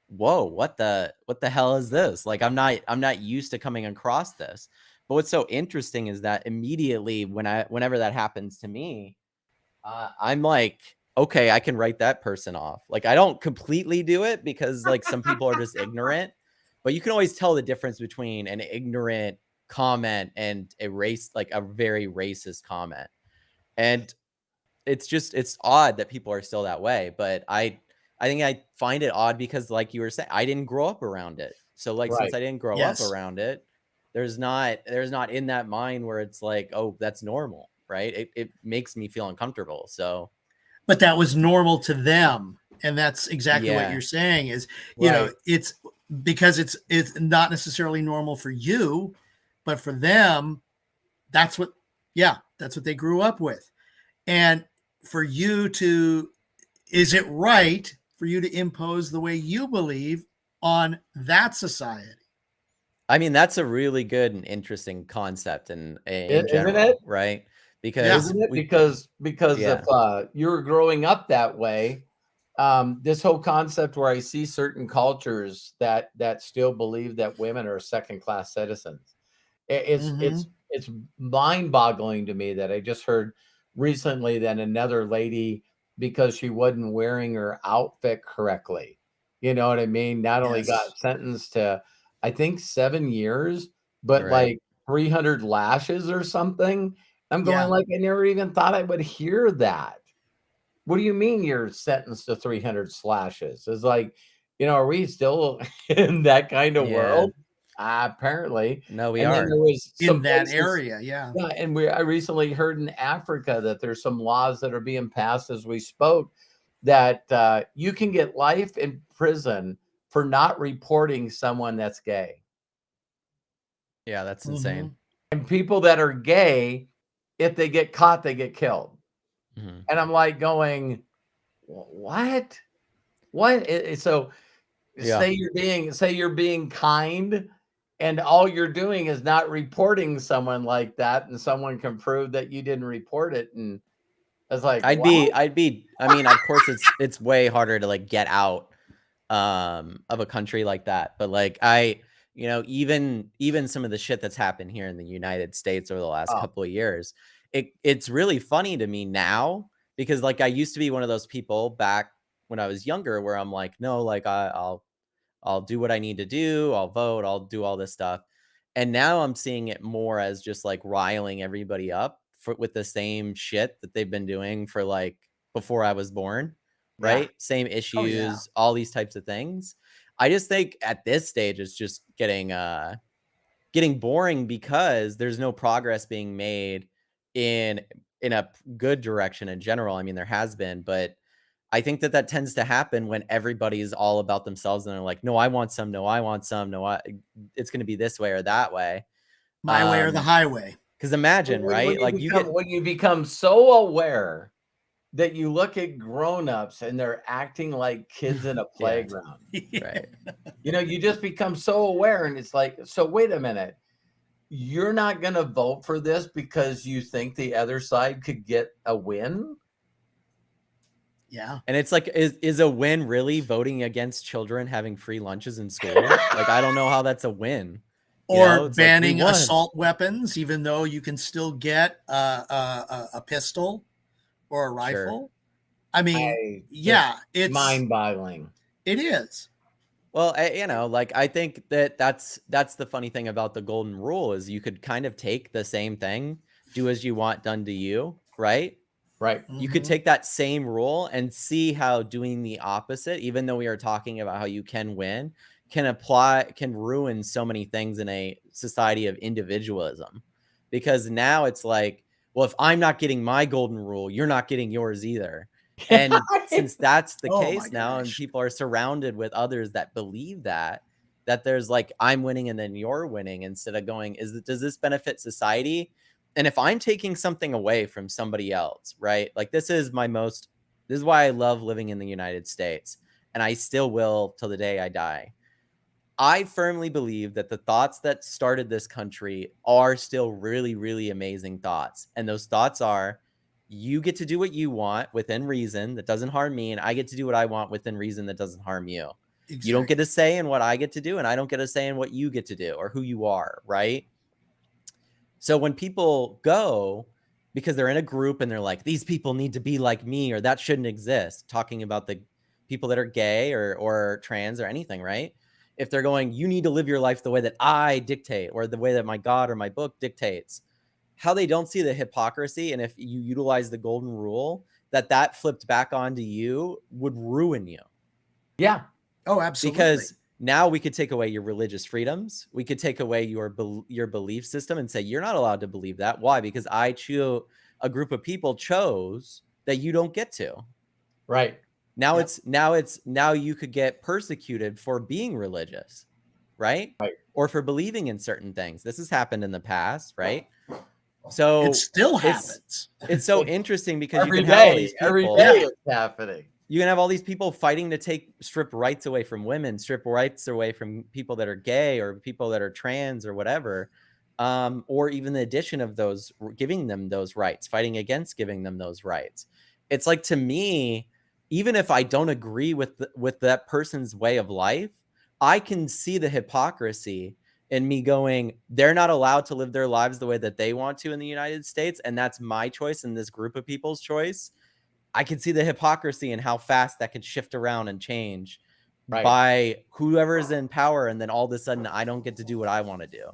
A: whoa, what the hell is this? Like, I'm not used to coming across this. But what's so interesting is that immediately whenever that happens to me, I'm like, okay, I can write that person off. Like, I don't completely do it because like some people are just ignorant, but you can always tell the difference between an ignorant comment and like a very racist comment. And it's odd that people are still that way, but I think I find it odd because like you were saying, I didn't grow up around it. So like since
C: Right.
A: I didn't grow up
B: yes,
A: around it, there's not in that mind where it's like, oh, that's normal, right? It makes me feel uncomfortable. So
B: but that was normal to them, and that's exactly what
A: yeah,
B: you're saying. Is
C: Right.
B: it's because it's not necessarily normal for you, but for them, that's what that's what they grew up with. And for you to, is it right for you to impose the way you believe on that society?
A: I mean, that's a really good and interesting concept in
C: Isn't
A: general,
C: it?
A: right?
B: Yeah.
A: Because
C: Isn't it? Because if
A: yeah,
C: you're growing up that way, this whole concept where I see certain cultures that still believe that women are second class citizens,
B: Mm-hmm.
C: it's mind boggling to me that I just heard recently that another lady, because she wasn't wearing her outfit correctly, you know what I mean, not only
B: Yes.
C: got sentenced to, I think, 7 years, but
A: right.
C: like 300 lashes or something. I'm going
B: Yeah.
C: like, I never even thought I would hear that. What do you mean you're sentenced to 300 slashes? It's like, are we still in that kind of
A: Yeah.
C: world? Apparently.
A: No, we
C: And then
A: are.
C: there was
B: In
C: some
B: that
C: places,
B: area. Yeah.
C: yeah, and I recently heard in Africa that there's some laws that are being passed as we spoke that you can get life in prison for not reporting someone that's gay.
A: Yeah, that's
B: Mm-hmm.
A: insane.
C: And people that are gay, if they get caught, they get killed.
A: Mhm.
C: And I'm like going, what? What? So
A: Yeah.
C: say you're being kind, and all you're doing is not reporting someone like that, and someone can prove that you didn't report it. And it's like, what?
A: I mean, of course it's way harder to like get out of a country like that. But like even some of the shit that's happened here in the United States over the last
C: Oh,
A: couple of years, it's really funny to me now because like I used to be one of those people back when I was younger, where I'm like, no, like I'll do what I need to do. I'll vote. I'll do all this stuff. And now I'm seeing it more as just like riling everybody up with the same shit that they've been doing for like before I was born,
C: Yeah.
A: right? Same
B: Oh, yeah.
A: issues, all these types of things. I just think at this stage it's just getting boring because there's no progress being made in a good direction in general. I mean, there has been, but I think that that tends to happen when everybody's all about themselves and they're like, "No, I want some. No, I want some. No, it's going to be this way or that way."
B: My way or the highway.
A: Because imagine, right? Like you get,
C: When you become so aware that you look at grown-ups and they're acting like kids in a
A: yeah,
C: playground.
A: right.
C: You just become so aware, and it's like, so wait a minute. You're not going to vote for this because you think the other side could get a win?
B: Yeah.
A: And it's like, is a win really voting against children having free lunches in school? Like, I don't know how that's a win.
B: Or
A: It's like we
B: banning
A: won.
B: assault weapons, even though you can still get a pistol or a rifle.
A: Sure.
B: I mean, yeah, it's
C: mind-boggling.
B: It is.
A: Well, like I think that's the funny thing about the golden rule is you could kind of take the same thing, do as you want done to you, right?
C: Right.
A: You could take that same rule and see how doing the opposite, even though we are talking about how you can win, can ruin so many things in a society of individualism. Because now it's like, well, if I'm not getting my golden rule, you're not getting yours either. And since that's the
B: Oh my
A: case now, and
B: gosh.
A: people are surrounded with others that believe that there's like, I'm winning and then you're winning, instead of going, does this benefit society? And if I'm taking something away from somebody else, right? Like this is why I love living in the United States, and I still will till the day I die. I firmly believe that the thoughts that started this country are still really, really amazing thoughts. And those thoughts are, you get to do what you want within reason that doesn't harm me, and I get to do what I want within reason that doesn't harm you.
B: Exactly.
A: You don't get a say in what I get to do, and I don't get a say in what you get to do or who you are, right? So when people go because they're in a group and they're like, these people need to be like me, or that shouldn't exist, talking about the people that are gay or trans or anything, right? If they're going, you need to live your life the way that I dictate, or the way that my God or my book dictates, how they don't see the hypocrisy. And if you utilize the golden rule, that flipped back onto you would ruin you.
C: Yeah.
B: Oh, absolutely.
A: Because now we could take away your religious freedoms. We could take away your belief system and say, you're not allowed to believe that. Why? Because a group of people chose that you don't get to.
C: Right.
A: Now now you could get persecuted for being religious, right?
C: Right.
A: Or for believing in certain things. This has happened in the past, right? So
B: it still happens.
A: It's so interesting because
C: every
A: you can have all
C: day,
A: these people.
C: every day it's happening.
A: You can have all these people fighting to strip rights away from women, strip rights away from people that are gay or people that are trans or whatever, or even the addition of those, giving them those rights, fighting against giving them those rights. It's like, to me, even if I don't agree with that person's way of life, I can see the hypocrisy in me going, they're not allowed to live their lives the way that they want to in the United States, and that's my choice and this group of people's choice. I can see the hypocrisy and how fast that could shift around and change by whoever is in power. And then all of a sudden I don't get to do what I want to do.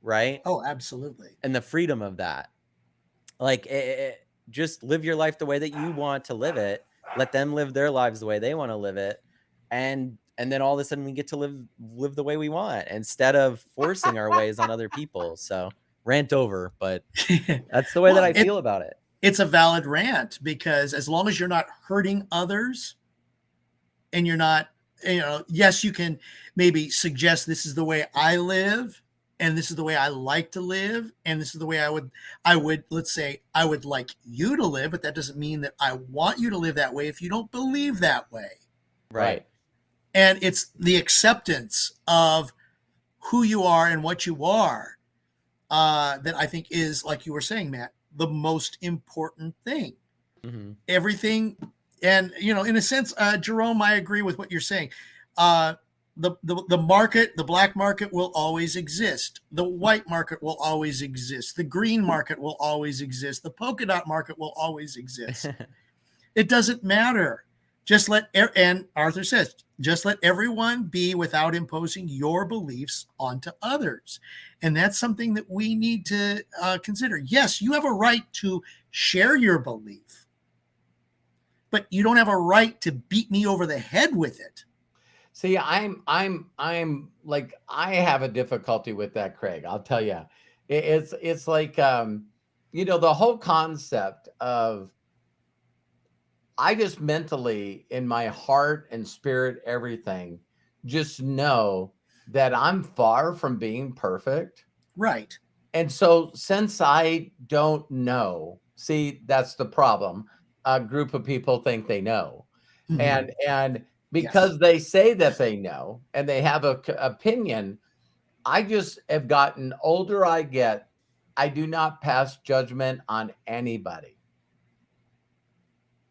A: Right.
B: Oh, absolutely.
A: And the freedom of that, like, just live your life the way that you want to live it. Let them live their lives the way they want to live it. And then all of a sudden we get to live the way we want instead of forcing our ways on other people. So rant over, but that's the way that I feel about it.
B: It's a valid rant, because as long as you're not hurting others and you're not, yes, you can maybe suggest, this is the way I live and this is the way I like to live. And this is the way I would, let's say, I would like you to live, but that doesn't mean that I want you to live that way if you don't believe that way.
A: Right.
B: And it's the acceptance of who you are and what you are that I think is, like you were saying, Matt, the most important thing.
A: Mm-hmm.
B: Everything. And, in a sense, Jerome, I agree with what you're saying. The market, the black market will always exist. The white market will always exist. The green market will always exist. The polka dot market will always exist. It doesn't matter. and Arthur says, just let everyone be without imposing your beliefs onto others. And that's something that we need to consider. Yes, you have a right to share your belief, but you don't have a right to beat me over the head with it.
C: See, I'm like, I have a difficulty with that, Craig. I'll tell you, it's like, the whole concept of, I just mentally, in my heart and spirit, everything, just know that I'm far from being perfect.
B: Right.
C: And so, since I don't know, see, that's the problem. A group of people think they know.
B: Mhm.
C: And because they say that they know and they have a opinion, I just have gotten older I get, I do not pass judgment on anybody.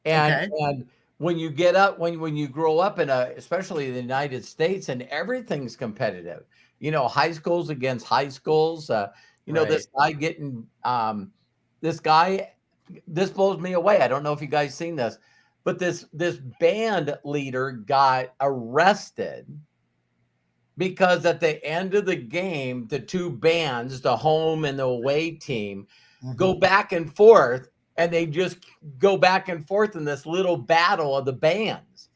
C: And
B: Okay.
C: when you get up, when you grow up especially in the United States, and everything's competitive, high schools against high schools,
A: Right.
C: this guy getting, this guy, this blows me away. I don't know if you guys seen this, but this band leader got arrested because at the end of the game, the two bands, the home and the away team, go back and forth, and they just go back and forth in this little battle of the bands.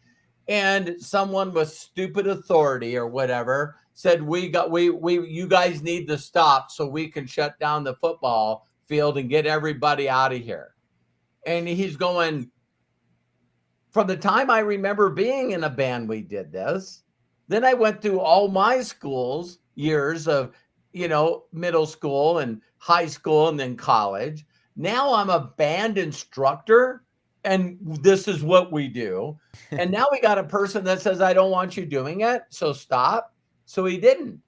C: And someone with stupid authority or whatever said, you guys need to stop so we can shut down the football field and get everybody out of here. And he's going, from the time I remember being in a band, we did this. Then I went through all my schools, years of, middle school and high school and then college. Now I'm a band instructor, and this is what we do. And now we got a person that says, I don't want you doing it, so stop. So he didn't.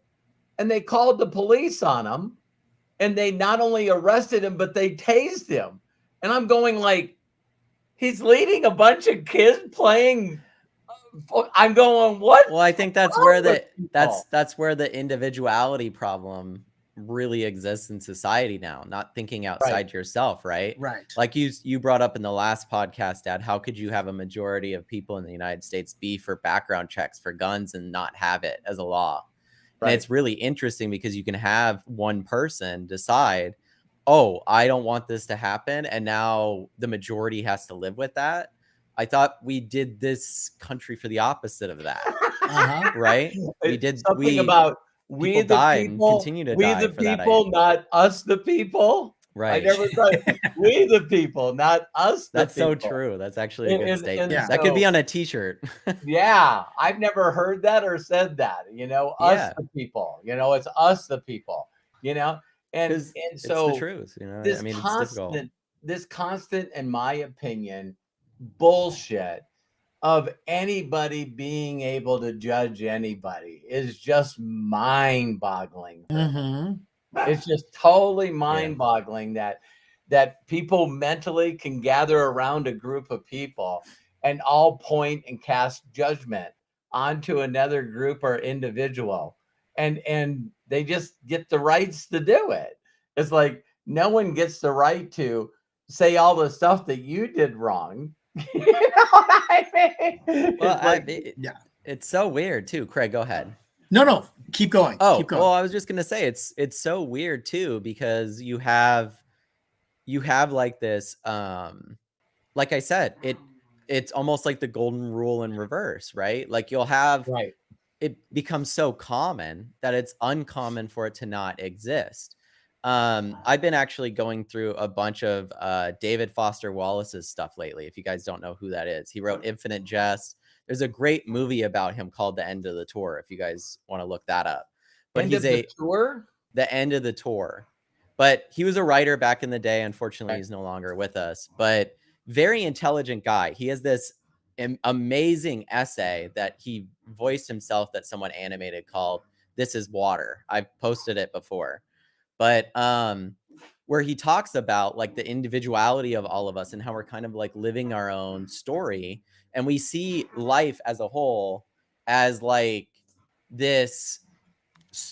C: And they called the police on him, and they not only arrested him, but they tased him. And I'm going like, he's leading a bunch of kids playing. I'm going, what?
A: Well, I think that's where the individuality problem really exists in society now, not thinking outside yourself, right?
B: Right.
A: Like you brought up in the last podcast, Dad, how could you have a majority of people in the United States be for background checks for guns and not have it as a law? And it's really interesting because you can have one person decide, oh, I don't want this to happen, and now the majority has to live with that. I thought we did this country for the opposite of that, right? We did.
C: Something about we
A: People
C: the
A: died and
C: people,
A: continue to
C: we
A: die
C: the
A: for that.
C: people, not us the people. I
A: Right.
C: never thought we the people, not us the
A: That's so
C: people.
A: true. That's actually a good statement.
B: Yeah.
A: That could be on a t-shirt.
C: Yeah, I've never heard that or said that. Us
A: Yeah.
C: the people. It's us the people. And
A: It's
C: so
A: the truth,
C: this
A: I mean, it's difficult.
C: constant, in my opinion, bullshit of anybody being able to judge anybody is just mind-boggling. It's just totally mind-boggling that people mentally can gather around a group of people and all point and cast judgment onto another group or individual, and they just get the rights to do it. It's like no one gets the right to say all the stuff that you did wrong. You know what I mean?
A: Well,
B: Yeah.
A: it's so weird too. Craig, go ahead.
B: No, keep going.
A: Oh,
B: Keep going.
A: well, I was just gonna say it's so weird too because you have like this, like I said, it's almost like the golden rule in reverse, right? Like you'll have
C: Right.
A: it becomes so common that it's uncommon for it to not exist. I've been actually going through a bunch of David Foster Wallace's stuff lately. If you guys don't know who that is, he wrote Infinite Jest. There's a great movie about him called The End of the Tour, if you guys want to look that up. But
C: End
A: he's
C: of the tour?
A: The End of the Tour. But he was a writer back in the day. Unfortunately, he's no longer with us. But very intelligent guy. He has this amazing essay that he voiced himself that someone animated called This is Water. I've posted it before. But where he talks about like the individuality of all of us and how we're kind of like living our own story, and we see life as a whole as like this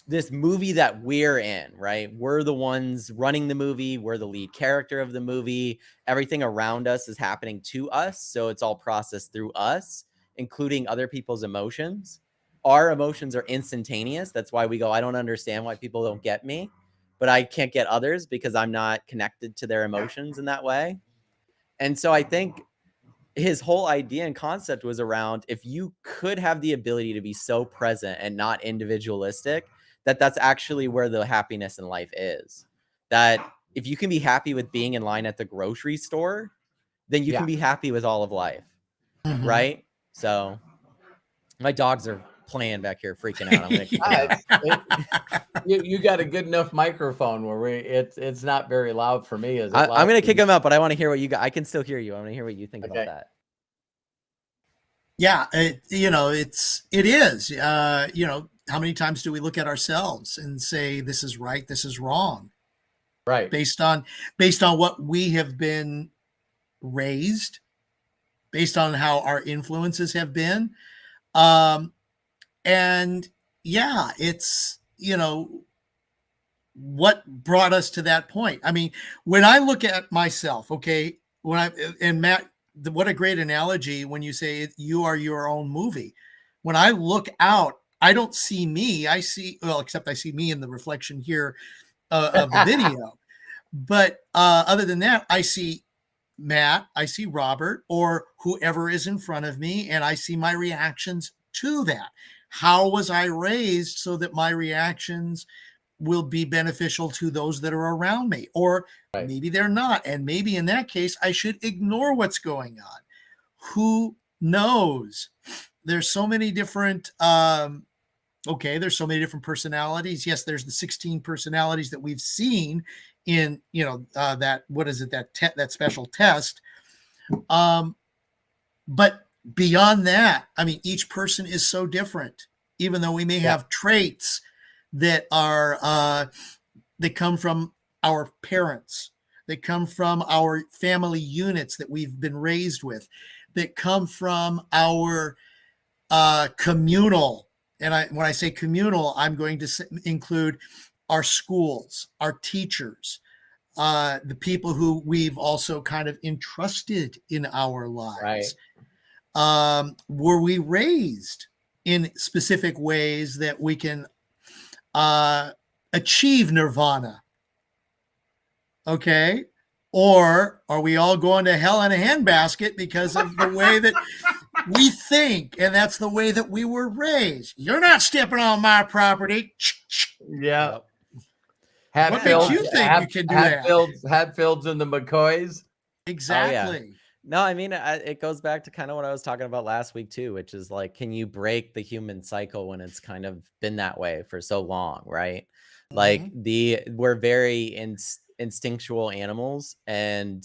A: this movie that we're in, right? We're the ones running the movie. We're the lead character of the movie. Everything around us is happening to us. So it's all processed through us, including other people's emotions. Our emotions are instantaneous. That's why we go, I don't understand why people don't get me, but I can't get others because I'm not connected to their emotions in that way. And so I think his whole idea and concept was around, if you could have the ability to be so present and not individualistic, that's actually where the happiness in life is. That if you can be happy with being in line at the grocery store, then you
C: Yeah.
A: can be happy with all of life,
B: Mhm.
A: right? So my dogs are playing back here, freaking out. I'm gonna kick them out.
C: You got a good enough microphone where it's not very loud for me. Is it
A: I'm
C: loud
A: gonna
C: for
A: kick
C: you?
A: them out, but I want to hear what you got. I can still hear you. I want to hear what you think about
C: Okay.
A: that.
B: Yeah, it is. How many times do we look at ourselves and say this is right, this is wrong,
C: Right.
B: based on what we have been raised, based on how our influences have been. And yeah, it's, what brought us to that point. I mean, when I look at myself, okay, and Matt, what a great analogy when you say you are your own movie. When I look out, I don't see me. I see, well, except I see me in the reflection here of the video. But other than that, I see Matt, I see Robert, or whoever is in front of me, and I see my reactions to that. How was I raised so that my reactions will be beneficial to those that are around me? Or
C: Right.
B: maybe they're not. And maybe in that case, I should ignore what's going on. Who knows? There's so many different there's so many different personalities. Yes, there's the 16 personalities that we've seen in, that, what is it, that special test. But beyond that, I mean, each person is so different, even though we may have traits that are that come from our parents, that come from our family units that we've been raised with, that come from our communal. And when I say communal, I'm going to include our schools, our teachers, the people who we've also kind of entrusted in our lives. Were we raised in specific ways that we can achieve nirvana? Okay. Or are we all going to hell in a handbasket because of the way that we think, and that's the way that we were raised? You're not stepping on my property.
C: Yeah.
A: Yep.
B: What makes you think you can do that?
C: Hatfields and the McCoys.
B: Exactly.
A: Oh, yeah. No, I mean, it goes back to kind of what I was talking about last week too, which is like, can you break the human cycle when it's kind of been that way for so long, right? Like we're very instinctual animals, and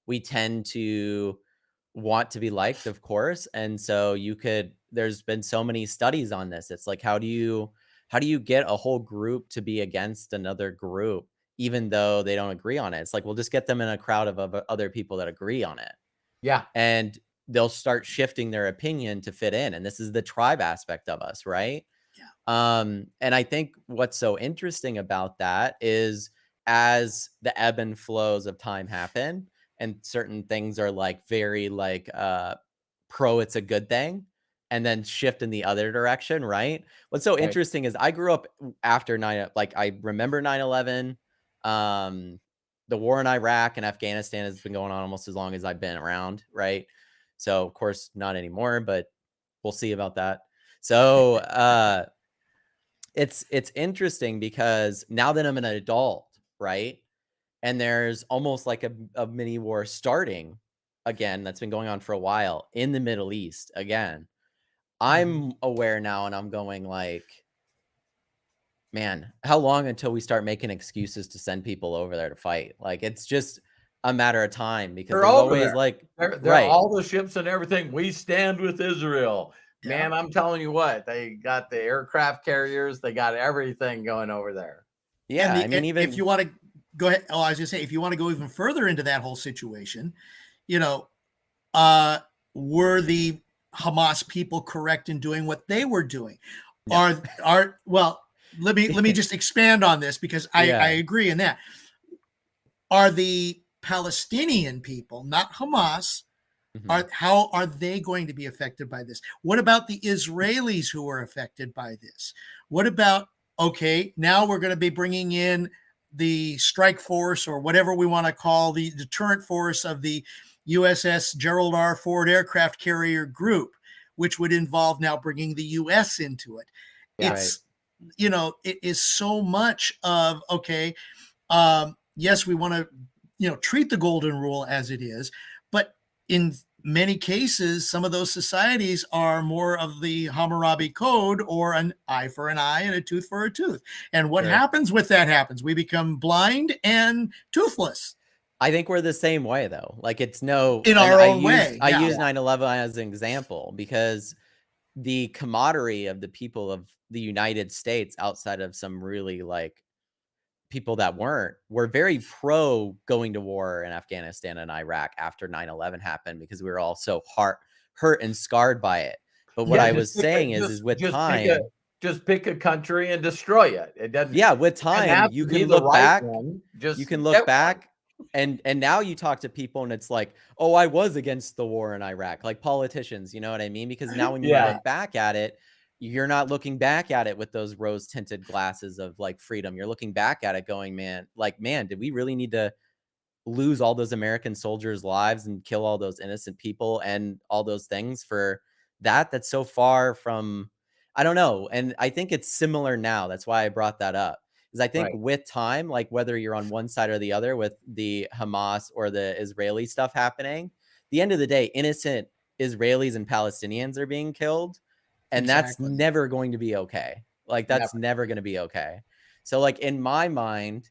A: we tend to want to be liked, of course. And so there's been so many studies on this. It's like, how do you get a whole group to be against another group, even though they don't agree on it? It's like, we'll just get them in a crowd of other people that agree on it,
C: Yeah.
A: and they'll start shifting their opinion to fit in. And this is the tribe aspect of us, right? And I think what's so interesting about that is, as the ebb and flows of time happen and certain things are like very like pro, it's a good thing, and then shift in the other direction, right? What's so
C: Right.
A: interesting is I grew up after like I remember 9/11. The war in Iraq and Afghanistan has been going on almost as long as I've been around, right? So of course not anymore, but we'll see about that. So it's interesting because now that I'm an adult, right? And there's almost like a mini war starting again that's been going on for a while in the Middle East again. I'm aware now, and I'm going like, man, how long until we start making excuses to send people over there to fight? Like, it's just a matter of time, because
C: They're
A: there's
C: over
A: always
C: there.
A: like,
C: They're
A: right.
C: all the ships and everything. We stand with Israel.
B: Yeah.
C: Man, I'm telling you what, they got the aircraft carriers, they got everything going over there.
A: Yeah. I mean,
B: if you want to go ahead, I was going to say, if you want to go even further into that whole situation, were the Hamas people correct in doing what they were doing?
A: No.
B: Well, let me just expand on this, because I
A: Yeah.
B: agree in that. Are the Palestinian people, not Hamas,
A: Mhm.
B: how are they going to be affected by this? What about the Israelis who are affected by this? What about, okay, now we're going to be bringing in the strike force, or whatever we want to call the deterrent force of the USS Gerald R. Ford aircraft carrier group, which would involve now bringing the US into it.
C: Yeah.
A: Right.
B: It's, it is so much of, okay, yes, we want to, treat the golden rule as it is, but in many cases, some of those societies are more of the Hammurabi Code, or an eye for an eye and a tooth for a tooth. And what
A: Sure.
B: happens with that happens. We become blind and toothless
A: I think we're the same way though. Like it's no,
B: in
A: and
B: our own way.
A: I
B: Yeah.
A: use 9/11 as an example because the camaraderie of the people of the United States, outside of some really like people that were very pro going to war in Afghanistan and Iraq after 9/11 happened, because we were all so hurt and scarred by it. But what
C: Yeah,
A: I was saying is with time,
C: just pick a country and destroy it. It doesn't
A: yeah, with time
C: have
A: you
C: to be
A: can
C: the
A: look
C: right
A: back,
C: one.
A: you
C: Just
A: can
C: get
A: look
C: one.
A: back and now you talk to people and it's like, "Oh, I was against the war in Iraq." Like politicians, you know what I mean? Because now when you
C: Yeah.
A: look back at it, you're not looking back at it with those rose-tinted glasses of like freedom. You're looking back at it going, "Man, like man, did we really need to lose all those American soldiers' lives and kill all those innocent people and all those things for that? That's so far from, I don't know." And I think it's similar now. That's why I brought that up. Is I think
C: Right.
A: with time, like whether you're on one side or the other with the Hamas or the Israeli stuff happening, the end of the day, innocent Israelis and Palestinians are being killed. And that's
B: Exactly.
A: never going to be okay. Like that's
C: Never.
A: never going to be okay. So like in my mind,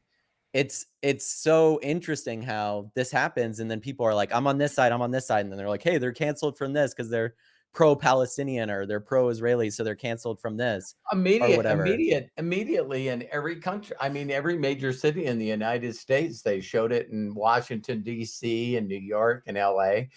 A: it's so interesting how this happens, and then people are like, I'm on this side, I'm on this side, and then they're like, hey, they're canceled from this because they're pro-Palestinian or they're pro-Israeli, so they're canceled from this or whatever.
C: Immediately in every country. I mean, every major city in the United States, they showed it in Washington, D.C., and New York and L.A.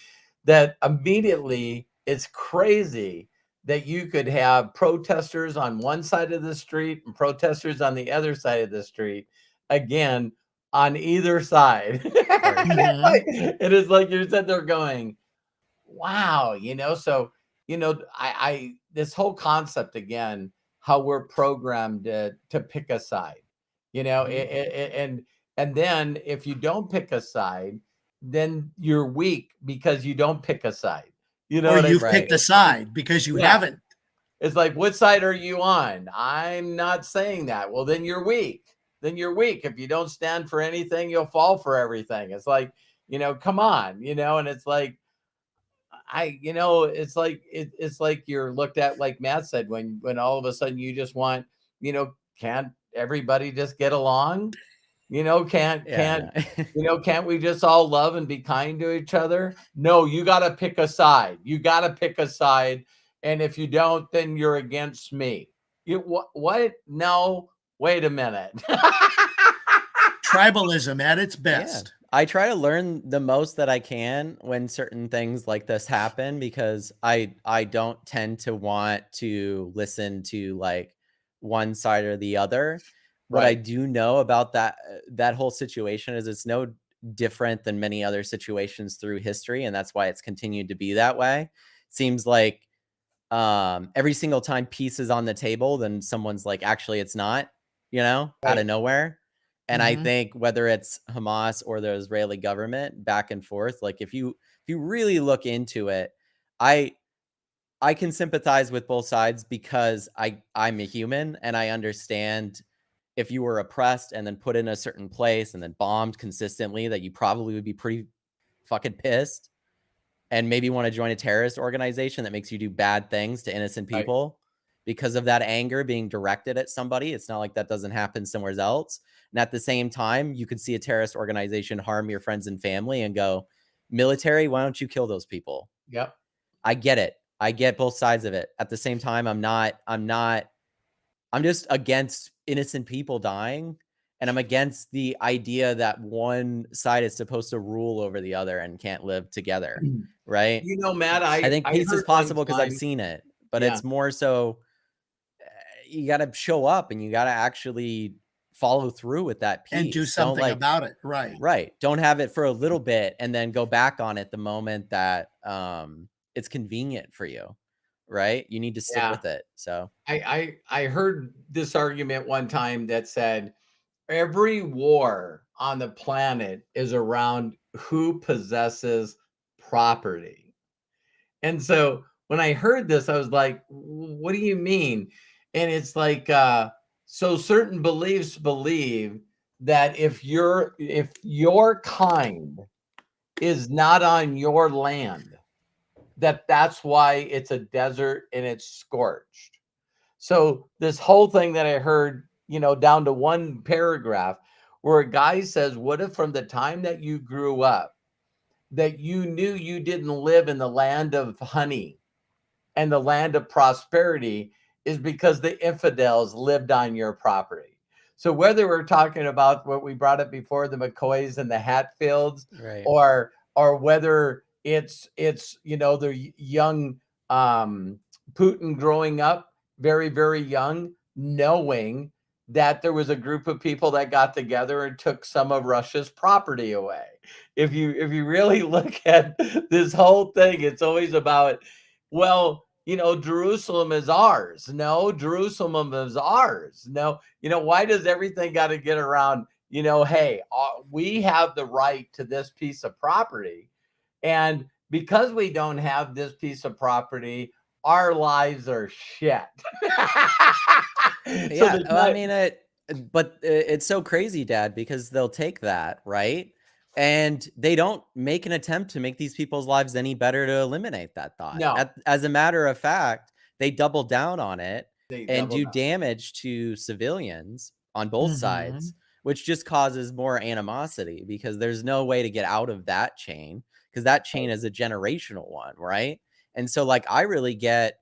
C: That immediately it's crazy that you could have protesters on one side of the street and protesters on the other side of the street, again, on either side.
A: Sure.
B: Mhm.
C: It is like you're sitting there going, wow, so I this whole concept again, how we're programmed to pick a side,
B: Mhm.
C: and then if you don't pick a side, then you're weak because you don't pick a side. You know
B: Or
C: what I mean?
B: you've picked
A: Right.
B: a
C: It's like,
B: side because you
C: yeah,
B: haven't.
C: it's like, what side are you on? I'm not saying that. Well, then you're weak. Then you're weak. If you don't stand for anything, you'll fall for everything. It's like, come on, and it's like, it's like you're looked at, like Matt said, when all of a sudden you just want, can't everybody just get along?
A: Yeah, no.
C: Can't we just all love and be kind to each other? No, you got to pick a side. You got to pick a side. And if you don't, then you're against me. What? No, wait a minute.
B: Tribalism at its
A: Yeah.
B: best.
A: I try to learn the most that I can when certain things like this happen, because I don't tend to want to listen to like one side or the other. What I
C: Right.
A: do know about that whole situation is it's no different than many other situations through history, and that's why it's continued to be that way. Seems like every single time peace is on the table, then someone's like, actually, it's not, out of
C: Right.
A: nowhere. And I
B: Mhm.
A: think whether it's Hamas or the Israeli government, back and forth, like if you really look into it, I I can sympathize with both sides because I'm a human and I understand if you were oppressed and then put in a certain place and then bombed consistently, that you probably would be pretty fucking pissed and maybe want to join a terrorist organization that makes you do bad things to innocent
C: Right.
A: people because of that anger being directed at somebody. It's not like that doesn't happen somewhere else. And at the same time, you could see a terrorist organization harm your friends and family and go, military, why don't you kill those people?
C: Yep.
A: I get it. I get both sides of it. At the same time, I'm just against innocent people dying. And I'm against the idea that one side is supposed to rule over the other and can't live together. Right.
C: Matt,
A: I think
C: I
A: peace is
C: heard one
A: possible because I've
C: time.
A: seen it, but
C: Yeah.
A: it's more so, you got to show up and you got to actually follow through with that
B: And do
A: piece. Don't
B: something
A: like
B: about it. Right.
A: right. Don't have it for a little bit and then go back on it the moment that it's convenient for you. Right? You need to stick
C: Yeah.
A: with it. So,
C: I heard this argument one time that said every war on the planet is around who possesses property. And so when I heard this, I was like, what do you mean? And it's like, so certain beliefs believe that if your kind is not on your land, that's why it's a desert and it's scorched. So this whole thing that I heard, down to one paragraph where a guy says, what if from the time that you grew up that you knew you didn't live in the land of honey and the land of prosperity is because the infidels lived on your property. So whether we're talking about what we brought up before, the McCoys and the Hatfields,
A: right.
C: or whether it's the young Putin growing up very, very young, knowing that there was a group of people that got together and took some of Russia's property away. If you really look at this whole thing, it's always about, well, Jerusalem is ours. No, Jerusalem is ours. No, why does everything got to get around, hey, we have the right to this piece of property. And because we don't have this piece of property, our lives are shit. So
A: Yeah,
C: there's
A: well, I
C: not,
A: mean, it's so crazy, Dad, because they'll take that, right? And they don't make an attempt to make these people's lives any better to eliminate that thought.
C: no,
A: As a matter of fact, they double down on it
C: they
A: and
C: double
A: do
C: down.
A: damage to civilians on both
B: Mhm.
A: sides, which just causes more animosity because there's no way to get out of that chain because that chain is a generational one, right? And so, like, I really get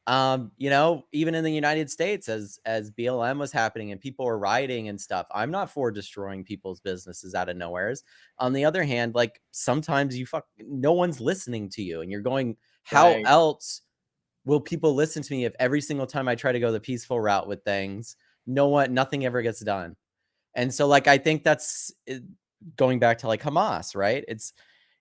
A: even in the United States, as BLM was happening and people were rioting and stuff, I'm not for destroying people's businesses out of nowheres. On the other hand, like sometimes no one's listening to you and you're going, how
C: Right.
A: else will people listen to me if every single time I try to go the peaceful route with things, nothing ever gets done? And so, like, I think going back to like Hamas, right? It's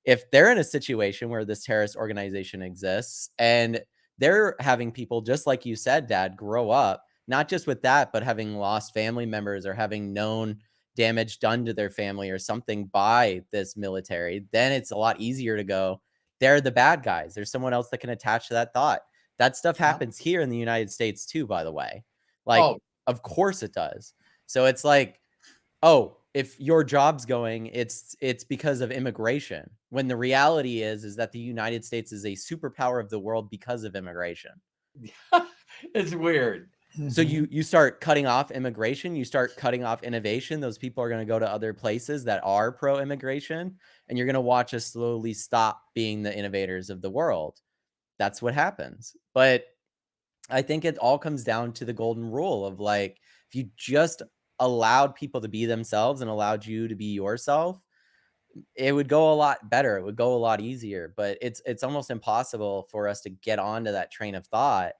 A: if they're in a situation where this terrorist organization exists and they're having people, just like you said, Dad, grow up, not just with that, but having lost family members or having known damage done to their family or something by this military, then it's a lot easier to go, they're the bad guys. There's someone else that can attach to that thought. That stuff
B: Yep.
A: happens here in the United States too, by the way. Like,
C: Oh,
A: of course it does. So it's like, oh, if your job's going, it's because of immigration. When the reality is that the United States is a superpower of the world because of immigration.
C: it's weird.
A: So
B: Mhm.
A: you start cutting off immigration, you start cutting off innovation. Those people are going to go to other places that are pro-immigration, and you're going to watch us slowly stop being the innovators of the world. That's what happens. But I think it all comes down to the golden rule of like, if you just allowed people to be themselves and allowed you to be yourself, it would go a lot better. It would go a lot easier. But it's almost impossible for us to get onto that train of thought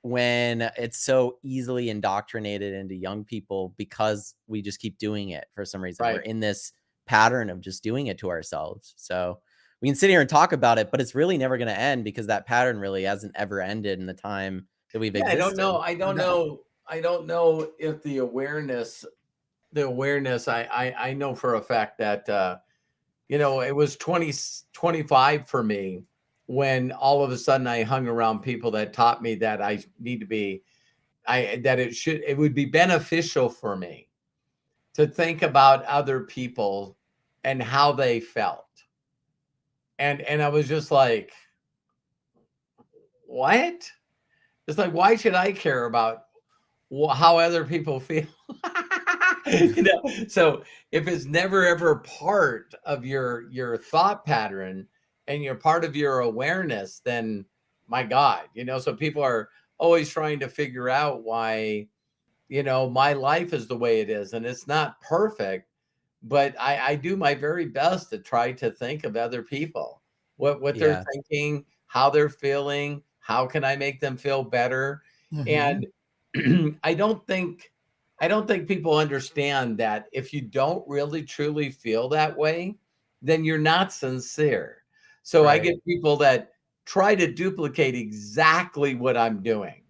A: when it's so easily indoctrinated into young people because we just keep doing it for some reason. We're
C: Right.
A: in this pattern of just doing it to ourselves. So we can sit here and talk about it, but it's really never going to end because that pattern really hasn't ever ended in the time that we've
C: Yeah, I don't
A: existed.
C: know. I don't
B: No.
C: know. I don't know if the awareness, I know for a fact that it was 2025 for me when all of a sudden I hung around people that taught me that I need to be that it would be beneficial for me to think about other people and how they felt. And I was just like, what? It's like, why should I care about how other people feel? So if it's never ever part of your thought pattern and you're part of your awareness, then my God, so people are always trying to figure out why, my life is the way it is, and it's not perfect, but I do my very best to try to think of other people, what they're
A: Yeah.
C: thinking, how they're feeling, how can I make them feel better. And
B: Mhm.
C: I don't think people understand that if you don't really truly feel that way, then you're not sincere. So I
A: Right.
C: get people that try to duplicate exactly what I'm doing,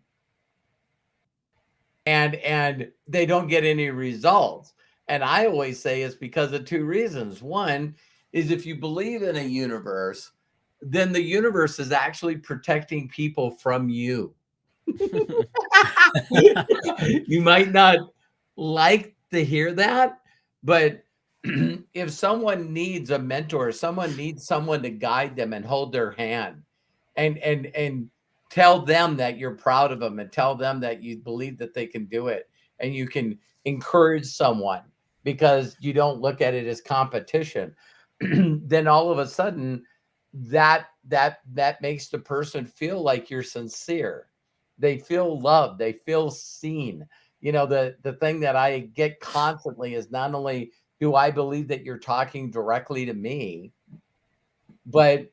C: and they don't get any results. And I always say it's because of two reasons. One is if you believe in a universe, then the universe is actually protecting people from you. You might not like to hear that, but if someone needs a mentor, someone needs someone to guide them and hold their hand and tell them that you're proud of them and tell them that you believe that they can do it, and you can encourage someone because you don't look at it as competition, then all of a sudden that makes the person feel like you're sincere. They feel loved, they feel seen. The thing that I get constantly is not only do I believe that you're talking directly to me, but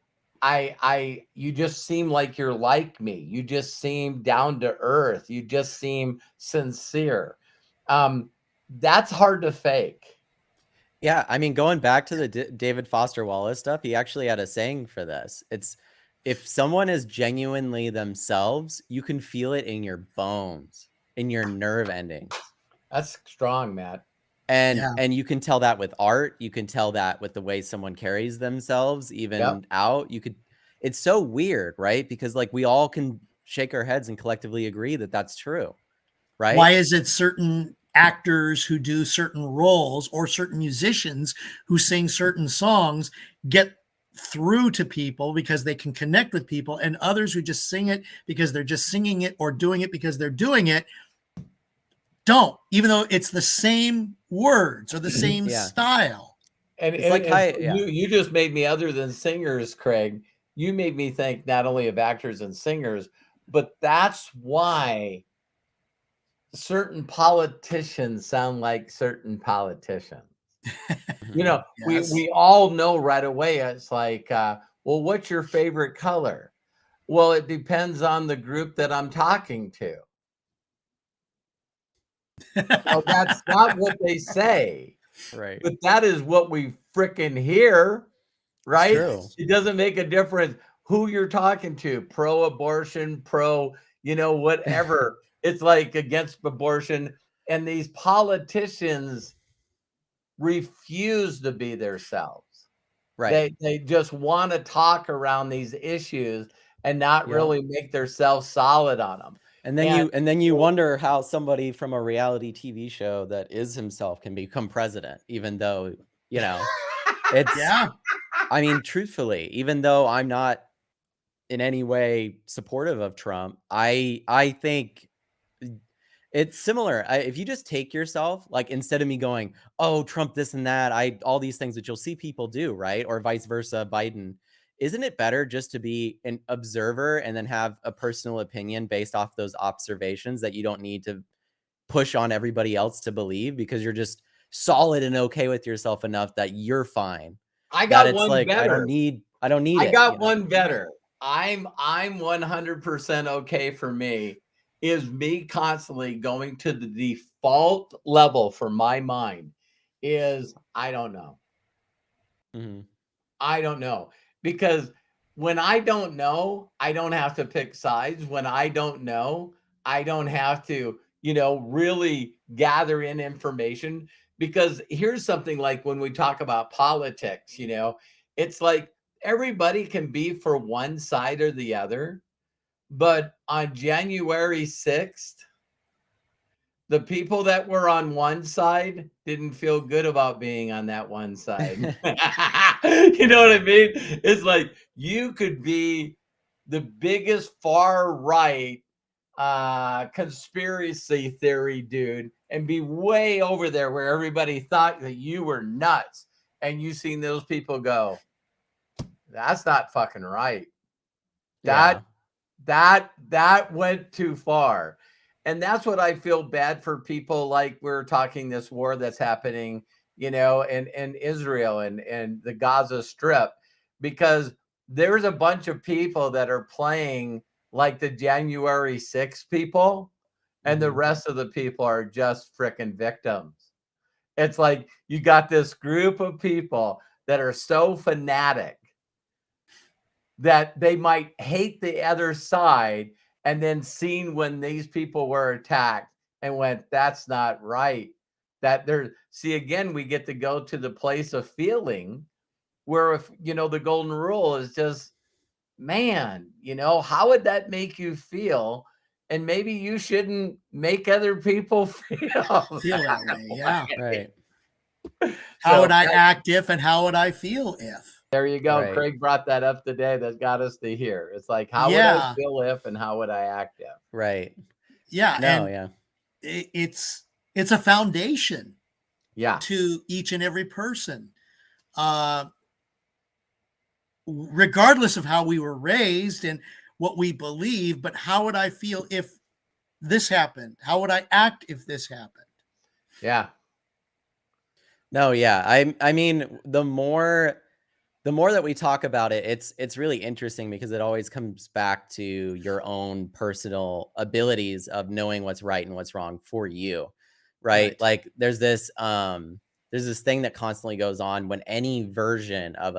C: you just seem like you're like me. You just seem down to earth. You just seem sincere. That's hard to fake.
A: Yeah, I mean, going back to the David Foster Wallace stuff, he actually had a saying for this. It's if someone is genuinely themselves, you can feel it in your bones, in your nerve endings.
C: That's strong, Matt.
A: And
B: Yeah.
A: and you can tell that with art, you can tell that with the way someone carries themselves
C: Yep.
A: even out. It's so weird, right? Because like we all can shake our heads and collectively agree that that's true,
B: Why
A: right?
B: is it certain actors who do certain roles or certain musicians who sing certain songs get through to people because they can connect with people, and others who just sing it because they're just singing it or doing it because they're doing it don't, even though it's the same words or the same
A: Yeah.
B: style?
C: And,
A: It's
C: and,
A: like
C: and
A: high,
C: so
A: yeah.
C: you just made me, other than singers, Craig, you made me think not only of actors and singers, but that's why certain politicians sound like certain politicians.
A: Mhm.
B: Yes.
C: We all know right away. It's like, well, what's your favorite color? Well, it depends on the group that I'm talking to. Now, that's not what they say,
A: Right.
C: but that is what we fricking hear,
A: It's
C: right?
A: true.
C: It doesn't make a difference who you're talking to, pro-abortion, whatever. It's like against abortion. And these politicians refuse to be themselves.
A: Right.
C: They just want to talk around these issues and not
A: Yeah.
C: really make themselves solid on them.
A: And then
C: And
A: you wonder how somebody from a reality TV show that is himself can become president, even though, you know, it's
B: Yeah.
A: I mean, truthfully, even though I'm not in any way supportive of Trump, I think it's similar. If you just take yourself, like instead of me going, "Oh, Trump this and that," all these things that you'll see people do, right? Or vice versa, Biden. Isn't it better just to be an observer and then have a personal opinion based off those observations that you don't need to push on everybody else to believe because you're just solid and okay with yourself enough that you're fine.
C: I
A: That
C: got
A: it's
C: one
A: like
C: better.
A: I don't need
C: I
A: it,
C: got
A: you know?
C: one better. I'm 100% okay for me is me constantly going to the default level for my mind is I don't know.
A: Mhm.
C: I don't know. Because when I don't know, I don't have to pick sides. When I don't know, I don't have to, really gather in information. Because here's something like when we talk about politics, it's like everybody can be for one side or the other. But on January 6th, the people that were on one side didn't feel good about being on that one side. You know what I mean? It's like you could be the biggest far right conspiracy theory dude and be way over there where everybody thought that you were nuts, and you seen those people go, that's not fucking right. That
A: Yeah.
C: that went too far. And that's what I feel bad for people, like we're talking this war that's happening, in Israel and the Gaza Strip, because there's a bunch of people that are playing like the January 6th people. and the
B: Mhm.
C: rest of the people are just frickin' victims. It's like you got this group of people that are so fanatic that they might hate the other side and then seen when these people were attacked and went, that's not right. That there, see, again, we get to go to the place of feeling where if, the golden rule is just, man, how would that make you feel? And maybe you shouldn't make other people feel
B: Feel
C: that
B: that way, yeah.
C: way.
A: Right.
B: How
C: So
B: would I act if and how would I feel if?
C: there you go.
A: Right.
C: Craig brought that up today. That got us to here. It's like, how would I
B: Yeah,
C: feel if and how would I act if?
A: Right.
B: yeah,
A: No,
B: and
A: yeah.
B: it's a foundation
C: Yeah.
B: to each and every person, uh, regardless of how we were raised and what we believe. But how would I feel if this happened? How would I act if this happened?
C: Yeah.
A: No, yeah. I mean, the more that we talk about it, it's really interesting because it always comes back to your own personal abilities of knowing what's right and what's wrong for you, right?
B: Right.
A: Like there's this thing that constantly goes on when any version of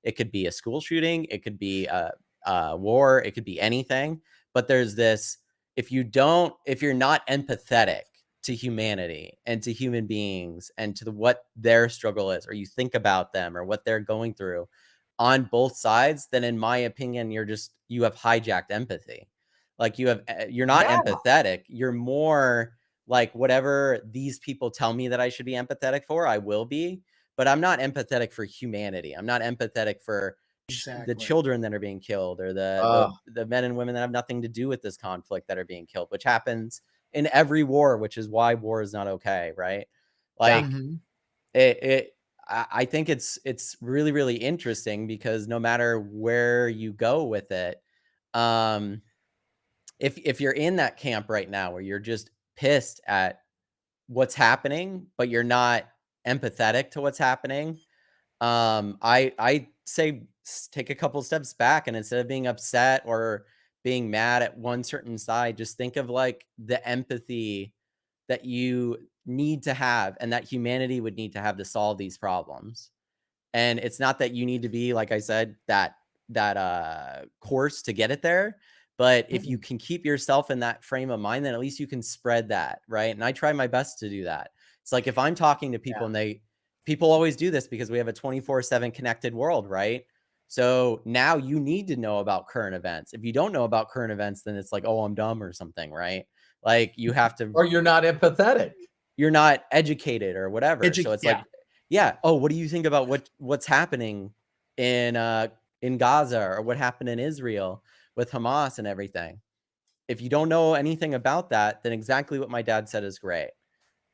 A: it could be a school shooting, it could be a war, it could be anything, but there's this, if you're not empathetic to humanity and to human beings and to what their struggle is, or you think about them or what they're going through on both sides, then in my opinion, you have hijacked empathy. Like you're not
C: Yeah.
A: empathetic. You're more like, whatever these people tell me that I should be empathetic for, I will be, but I'm not empathetic for humanity. I'm not empathetic for the
B: Exactly.
A: children that are being killed, or
C: Oh,
A: the men and women that have nothing to do with this conflict that are being killed, which happens in every war, which is why war is not okay, right?
C: yeah.
A: Like
B: Mhm.
A: it I think it's really, really interesting because no matter where you go with it, um, if you're in that camp right now where you're just pissed at what's happening, but you're not empathetic to what's happening, I say take a couple steps back, and instead of being upset or being mad at one certain side, just think of like the empathy that you need to have and that humanity would need to have to solve these problems. And it's not that you need to be, like I said, that course to get it there, but if you
B: Mhm.
A: can keep yourself in that frame of mind, then at least you can spread that, right? And I try my best to do that. It's like if I'm talking to people
C: Yeah.
A: and people always do this because we have a 24/7 connected world, right? So now you need to know about current events. If you don't know about current events, then it's like, oh, I'm dumb or something, right? Like you have to,
C: Or you're not empathetic.
A: you're not educated or whatever. So it's
B: Yeah.
A: like, yeah, oh, what do you think about what's happening in Gaza, or what happened in Israel with Hamas and everything? If you don't know anything about that, then exactly what my dad said is great.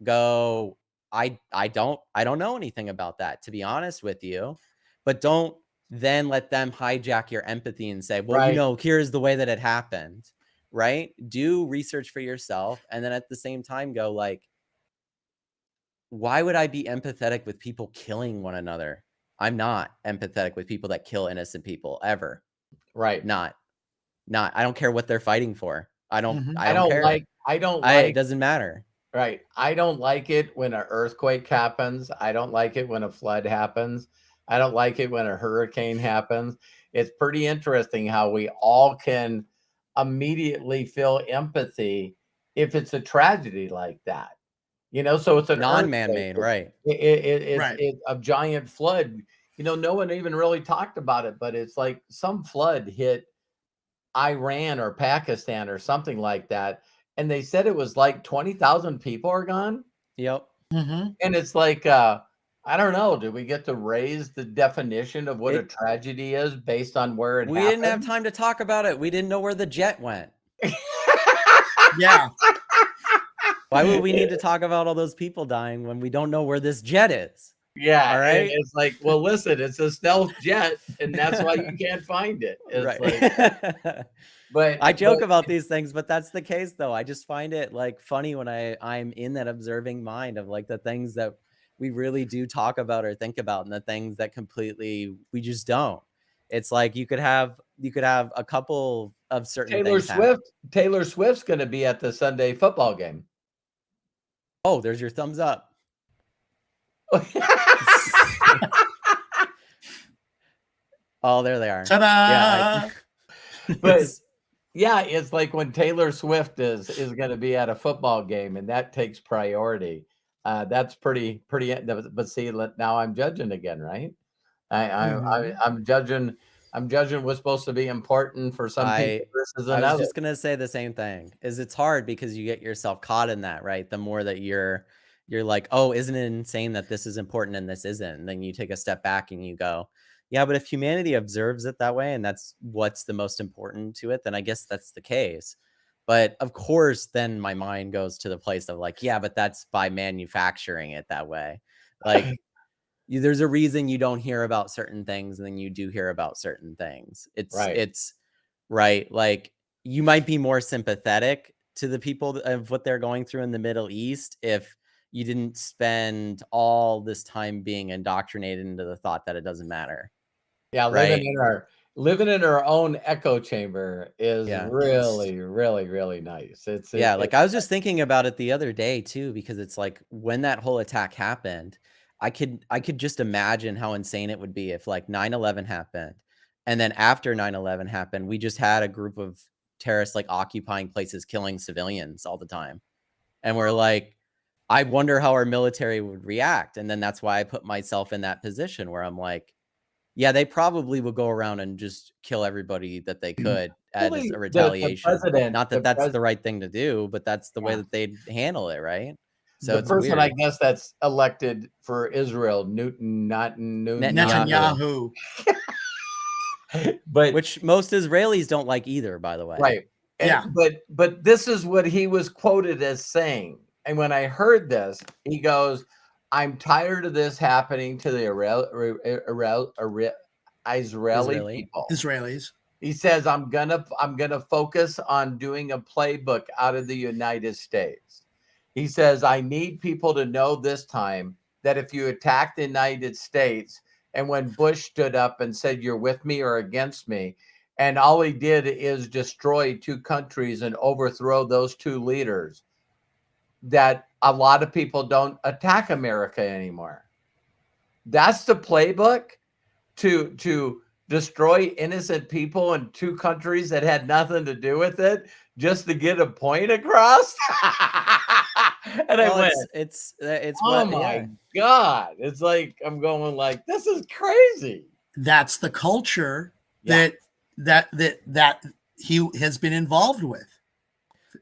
A: Go, I don't know anything about that, to be honest with you, but don't then let them hijack your empathy and say, well,
C: Right.
A: here's the way that it happened, right? Do research for yourself, and then at the same time go like, why would I be empathetic with people killing one another? I'm not empathetic with people that kill innocent people ever.
C: Right.
A: Not. Not. I don't care what they're fighting for. I don't
B: Mhm.
A: I
C: I
A: don't
C: don't
A: care.
C: like I don't
A: It
C: like
A: doesn't matter.
C: right. I don't like it when an earthquake happens. I don't like it when a flood happens. I don't like it when a hurricane happens. It's pretty interesting how we all can immediately feel empathy if it's a tragedy like that. So it's an earthquake.
A: Non-man-made, right.
B: Right.
C: It's a giant flood. No one even really talked about it, but it's like some flood hit Iran or Pakistan or something like that, and they said it was like 20,000 people are gone,
A: Yep.
B: Mhm.
C: and it's like, I don't know, do we get to raise the definition of what a
A: It
C: tragedy is based on where it
A: We didn't have
C: happened?
A: time to talk about it. We didn't know where the jet went.
B: Yeah.
A: Why would we need to talk about all those people dying when we don't know where this jet is?
C: Yeah,
A: All
C: and
A: right?
C: it's like, well, listen, it's a stealth jet, and that's why you can't find it. It's
A: Right.
C: like, but
A: I
C: but
A: joke about these things, but that's the case though. I just find it like funny when I'm in that observing mind of like the things that we really do talk about or think about, and the things that completely we just don't. It's like you could have you could have a couple of certain
C: Taylor
A: things happen.
C: Swift. Taylor Swift's going to be at the Sunday football game.
A: Oh, there's your thumbs up. Oh, there they are.
B: Ta-da!
A: Yeah,
C: But yeah, it's like when Taylor Swift is going to be at a football game, and that takes priority. That's pretty. But see, now I'm judging again, right? I'm judging. I'm judging what's supposed to be important for some people versus
A: I was
C: another.
A: just gonna say the same thing. Is it's hard because you get yourself caught in that, right? The more that you're like, oh, isn't it insane that this is important and this isn't? And then you take a step back and you go, yeah, but if humanity observes it that way and that's what's the most important to it, then I guess that's the case. But of course, then my mind goes to the place of like, yeah, but that's by manufacturing it that way. Like, there's a reason you don't hear about certain things and then you do hear about certain things.
C: Right.
A: It's right. Like, you might be more sympathetic to the people of what they're going through in the Middle East if you didn't spend all this time being indoctrinated into the thought that it doesn't matter.
C: Yeah,
A: Right.
C: living in our own echo chamber is
A: Yeah.
C: really, really, really nice.
A: Yeah, like, I was just thinking about it the other day too, because it's like when that whole attack happened, I could just imagine how insane it would be if like 9/11 happened, and then after 9/11 happened, we just had a group of terrorists like occupying places, killing civilians all the time. And we're like, I wonder how our military would react. And then that's why I put myself in that position where I'm like, yeah, they probably would go around and just kill everybody that they could
C: Well,
A: as a
C: the
A: retaliation.
C: president,
A: Not that that's the right thing to do, but that's the way
C: yeah,
A: that they'd handle it, right? So
C: the
A: it's
C: person I
A: weird.
C: guess that's elected for Israel, Newton,
A: Netanyahu,
B: Netanyahu.
C: but
A: which most Israelis don't like either, by the way.
C: right,
B: Yeah.
C: but this is what he was quoted as saying, and when I heard this, he goes, "I'm tired of this happening to the Israeli
A: Israeli.
C: people."
B: Israelis.
C: He says, I'm gonna focus on doing a playbook out of the United States. He says, I need people to know this time that if you attack the United States, and when Bush stood up and said, you're with me or against me, and all he did is destroy two countries and overthrow those two leaders, that a lot of people don't attack America anymore. That's the playbook to destroy innocent people in two countries that had nothing to do with it just to get a point across. And I
A: Well,
C: went,
A: it's
C: oh
A: what, yeah.
C: my God. It's like, I'm going like, this is crazy.
B: That's the culture
C: Yeah.
B: that he has been involved with.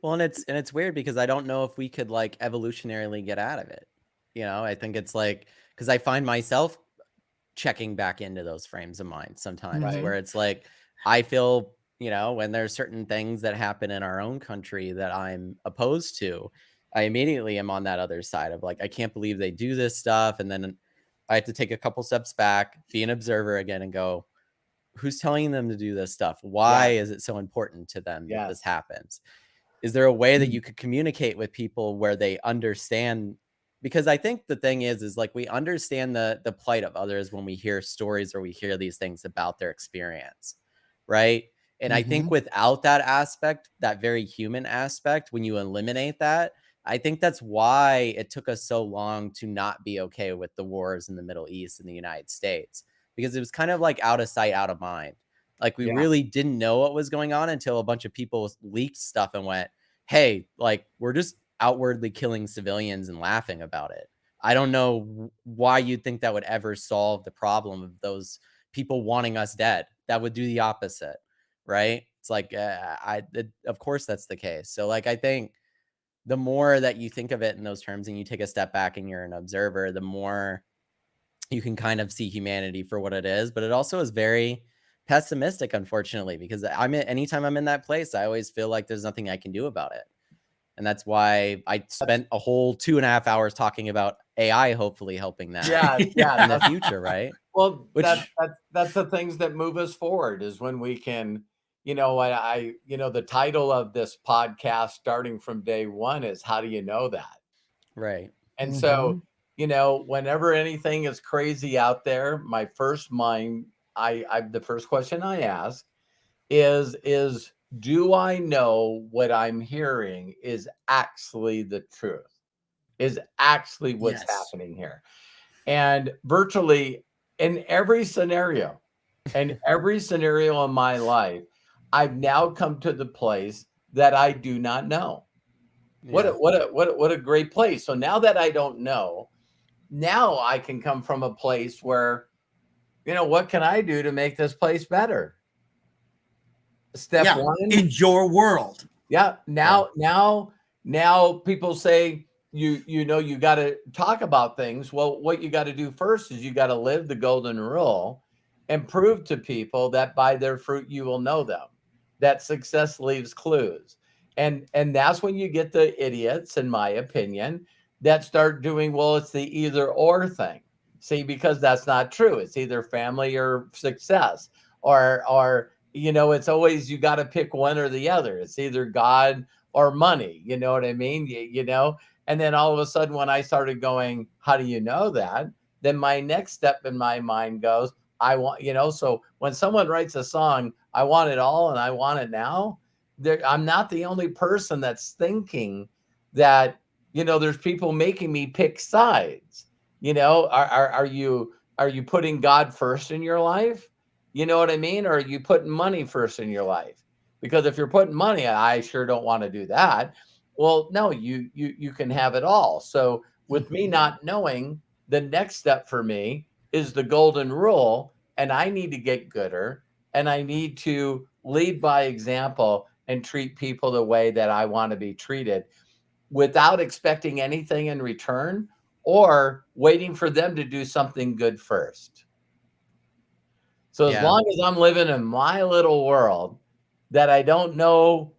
A: Well, and it's weird because I don't know if we could like evolutionarily get out of it. You know, I think it's like, because I find myself checking back into those frames of mind sometimes
B: Right.
A: where it's like, I feel, you know, when there's certain things that happen in our own country that I'm opposed to, I immediately am on that other side of like, I can't believe they do this stuff. And then I have to take a couple steps back, be an observer again and go, who's telling them to do this stuff? Why is it so important to them that this happens? Is there a way that you could communicate with people where they understand? Because I think the thing is like we understand the plight of others when we hear stories or we hear these things about their experience, right? And I think without that aspect, that very human aspect, when you eliminate that, I think that's why it took us so long to not be okay with the wars in the Middle East and the United States, because it was kind of like out of sight, out of mind. Like we really didn't know what was going on until a bunch of people leaked stuff and went, hey, like we're just outwardly killing civilians and laughing about it. I don't know why you'd think that would ever solve the problem of those people wanting us dead. That would do the opposite, right? It's like, of course that's the case. So like, I think the more that you think of it in those terms and you take a step back and you're an observer, the more you can kind of see humanity for what it is. But it also is very pessimistic, unfortunately, because anytime I'm in that place, I always feel like there's nothing I can do about it. And that's why I spent a whole 2.5 hours talking about AI, hopefully helping that in the future, right?
C: Well, that's the things that move us forward is when we can, you know, the title of this podcast starting from day one is how do you know that?
A: Right.
C: And so, you know, whenever anything is crazy out there, my first mind, the first question I ask is do I know what I'm hearing is actually the truth? Is actually what's
B: Yes.
C: happening here. And virtually in every scenario, in every scenario in my life, I've now come to the place that I do not know.
A: Yeah.
C: What a great place. So now that I don't know, now I can come from a place where, what can I do to make this place better? Step
B: Yeah.
C: one,
B: In your world.
C: yeah.
A: Yeah.
C: Now people say you got to talk about things. Well, what you got to do first is you got to live the golden rule and prove to people that by their fruit you will know them. That success leaves clues. And that's when you get the idiots, in my opinion, that start doing, well, it's the either or thing. See, because that's not true. It's either family or success, or it's always you got to pick one or the other. It's either God or money. You know what I mean? And then all of a sudden, when I started going, how do you know that? Then my next step in my mind goes, I want, so when someone writes a song, I want it all and I want it now. I'm not the only person that's thinking that, there's people making me pick sides. Are you putting God first in your life? You know what I mean? Or are you putting money first in your life? Because if you're putting money, I sure don't want to do that. Well, no, you can have it all. So with me
B: Mhm.
C: not knowing, the next step for me is the golden rule, and I need to get gooder, and I need to lead by example and treat people the way that I want to be treated without expecting anything in return or waiting for them to do something good first. So as
A: Yeah.
C: long as I'm living in my little world that I don't know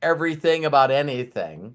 C: everything about anything,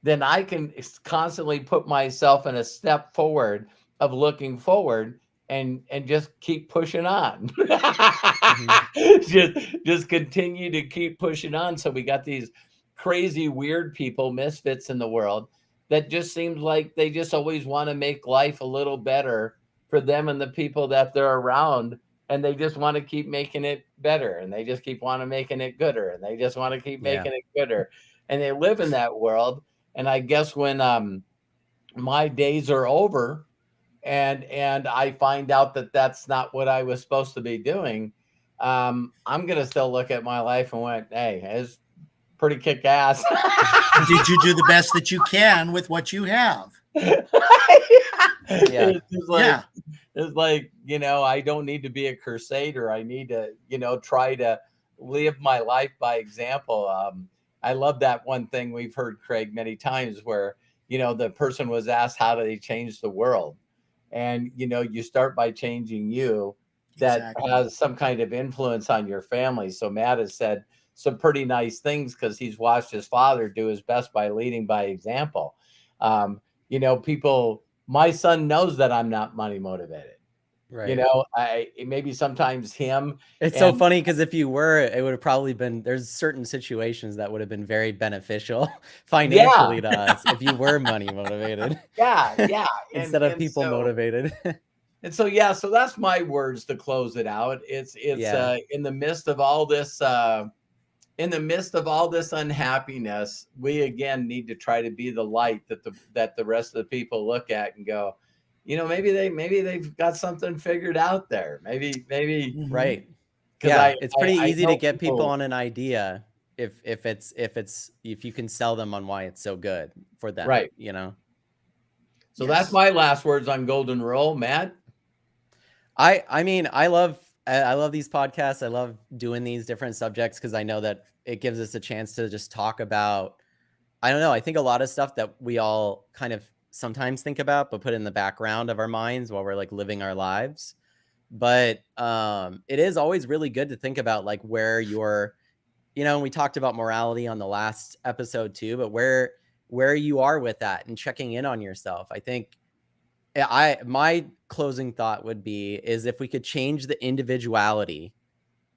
C: then I can constantly put myself in a step forward of looking forward and just keep pushing on.
A: Mhm.
C: just continue to keep pushing on. So we got these crazy weird people, misfits in the world that just seems like they just always want to make life a little better for them and the people that they're around, and they just want to keep making it better, and they just keep want to making it gooder, and they just want to keep
A: Yeah.
C: making it gooder, and they live in that world. And I guess when my days are over and I find out that that's not what I was supposed to be doing, I'm gonna still look at my life and went, hey, it's pretty kick ass.
B: Did you do the best that you can with what you have?
A: Yeah.
C: It's just like
B: Yeah.
C: I don't need to be a crusader. I need to, try to live my life by example. I love that one thing we've heard, Craig, many times where, the person was asked, how do they change the world? And, you start by changing you. That
B: Exactly.
C: has some kind of influence on your family. So Matt has said some pretty nice things because he's watched his father do his best by leading by example. People, my son knows that I'm not money motivated.
A: Right.
C: I maybe sometimes him
A: It's so
C: and
A: funny because if you were, it would have probably been there's certain situations that would have been very beneficial
C: yeah,
A: financially to us if you were money motivated
C: yeah, and
A: instead of
C: and
A: people
C: so
A: motivated.
C: yeah, so that's my words to close it out. It's
A: Yeah.
C: in the midst of all this unhappiness, we again need to try to be the light that the rest of the people look at and go, maybe they've got something figured out there. Maybe
B: Mhm.
A: Right.
C: because
A: Yeah, it's pretty
C: I
A: easy to
C: know
A: get people
C: people,
A: on an idea if you can sell them on why it's so good for them,
C: right.
A: you know?
C: So that's
B: Yes.
C: my last words on Golden Rule, Matt.
A: I mean, I love these podcasts. I love doing these different subjects because I know that it gives us a chance to just talk about I don't know, I think a lot of stuff that we all kind of sometimes think about, but put in the background of our minds while we're like living our lives. But it is always really good to think about like where you're, and we talked about morality on the last episode too, but where you are with that and checking in on yourself. I think I my closing thought would be is if we could change the individuality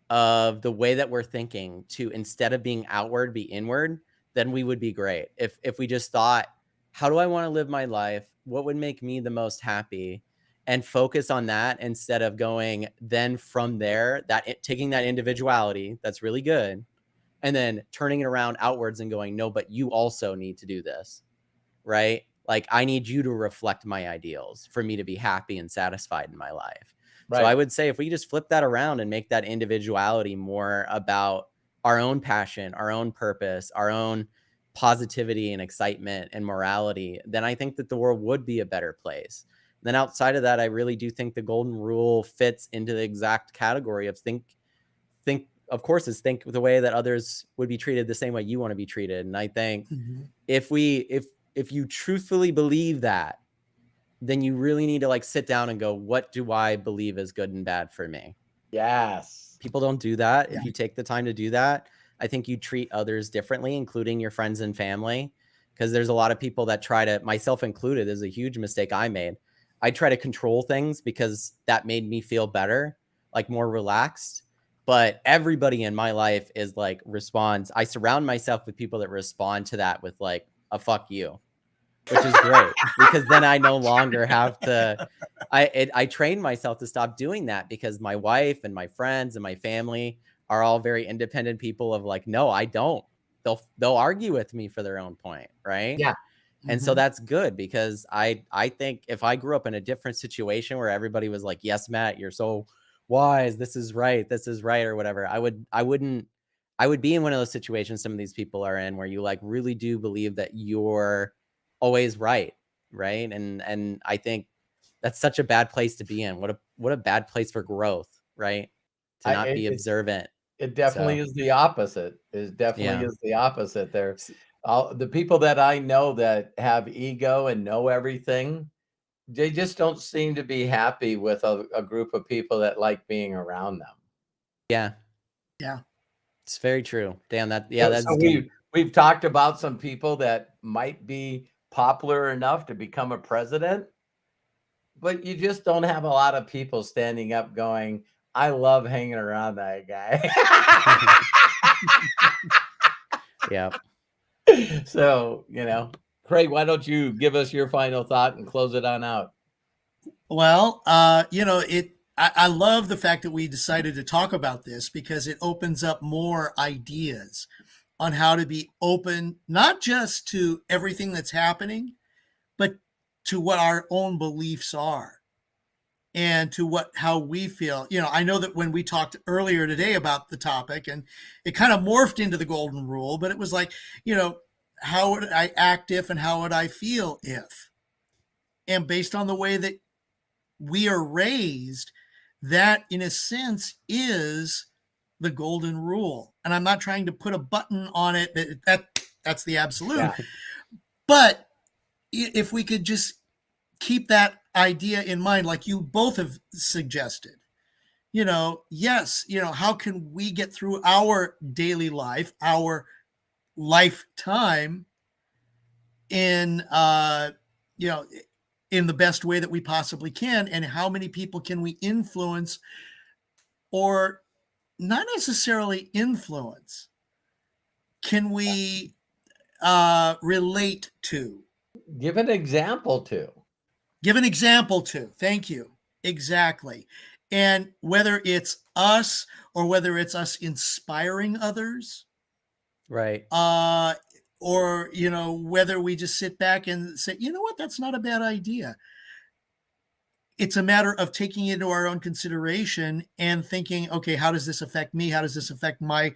A: of the way that we're thinking to instead of being outward be inward, then we would be great. If we just thought, how do I want to live my life? What would make me the most happy? and focus on that instead of going then from there, taking that individuality that's really good and then turning it around outwards and going, no, but you also need to do this, right? Like, I need you to reflect my ideals for me to be happy and satisfied in my life. So I
C: Right.
A: would say if we just flip that around and make that individuality more about our own passion, our own purpose, our own positivity and excitement and morality, then I think that the world would be a better place. Then outside of that, I really do think the golden rule fits into the exact category of think of course is think the way that others would be treated the same way you want to be treated. And I think
B: Mhm.
A: if you truthfully believe that, then you really need to like sit down and go, what do I believe is good and bad for me?
C: Yes.
A: People don't do that.
B: Yeah.
A: If you take the time to do that, I think you treat others differently, including your friends and family. Because there's a lot of people that try to, myself included, is a huge mistake I made. I try to control things because that made me feel better, like more relaxed. But everybody in my life is like responds. I surround myself with people that respond to that with like a fuck you, which is great because then I no longer have to. I trained myself to stop doing that because my wife and my friends and my family are all very independent people of like, no, I don't. They'll argue with me for their own point, right?
C: Yeah.
A: And so
B: Mhm.
A: that's good because I think if I grew up in a different situation where everybody was like, "Yes, Matt, you're so wise. This is right," or whatever, I would be in one of those situations some of these people are in where you like really do believe that you're always right, right? And I think that's such a bad place to be in. What a bad place for growth, right? To
C: I
A: not be observant.
C: it definitely
A: So,
C: is the opposite. It definitely
A: yeah.
C: is the opposite there. All the people that I know that have ego and know everything, they just don't seem to be happy with a group of people that like being around them.
A: Yeah,
B: Yeah.
A: it's very true. Damn,
C: So,
A: that's
C: so
A: deep.
C: we've talked about some people that might be popular enough to become a president, but you just don't have a lot of people standing up going, "I love hanging around that guy."
A: Yeah.
C: So, Craig, why don't you give us your final thought and close it on out?
B: Well, I love the fact that we decided to talk about this because it opens up more ideas on how to be open, not just to everything that's happening, but to what our own beliefs are and to how we feel. I know that when we talked earlier today about the topic and it kind of morphed into the golden rule, but it was like, how would I act if and how would I feel if? And based on the way that we are raised, that in a sense is the golden rule. And I'm not trying to put a button on it that's the absolute.
C: Yeah.
B: But if we could just keep that idea in mind, like you both have suggested, yes, how can we get through our daily life, our lifetime in you know in the best way that we possibly can, and how many people can we influence, or not necessarily influence, can we relate to,
C: Give an example to.
B: give an example to. Thank you. Exactly. And whether it's us or whether it's us inspiring others,
A: Right.
B: uh, or whether we just sit back and say, you know what, that's not a bad idea. It's a matter of taking it into our own consideration and thinking, okay, how does this affect me? How does this affect my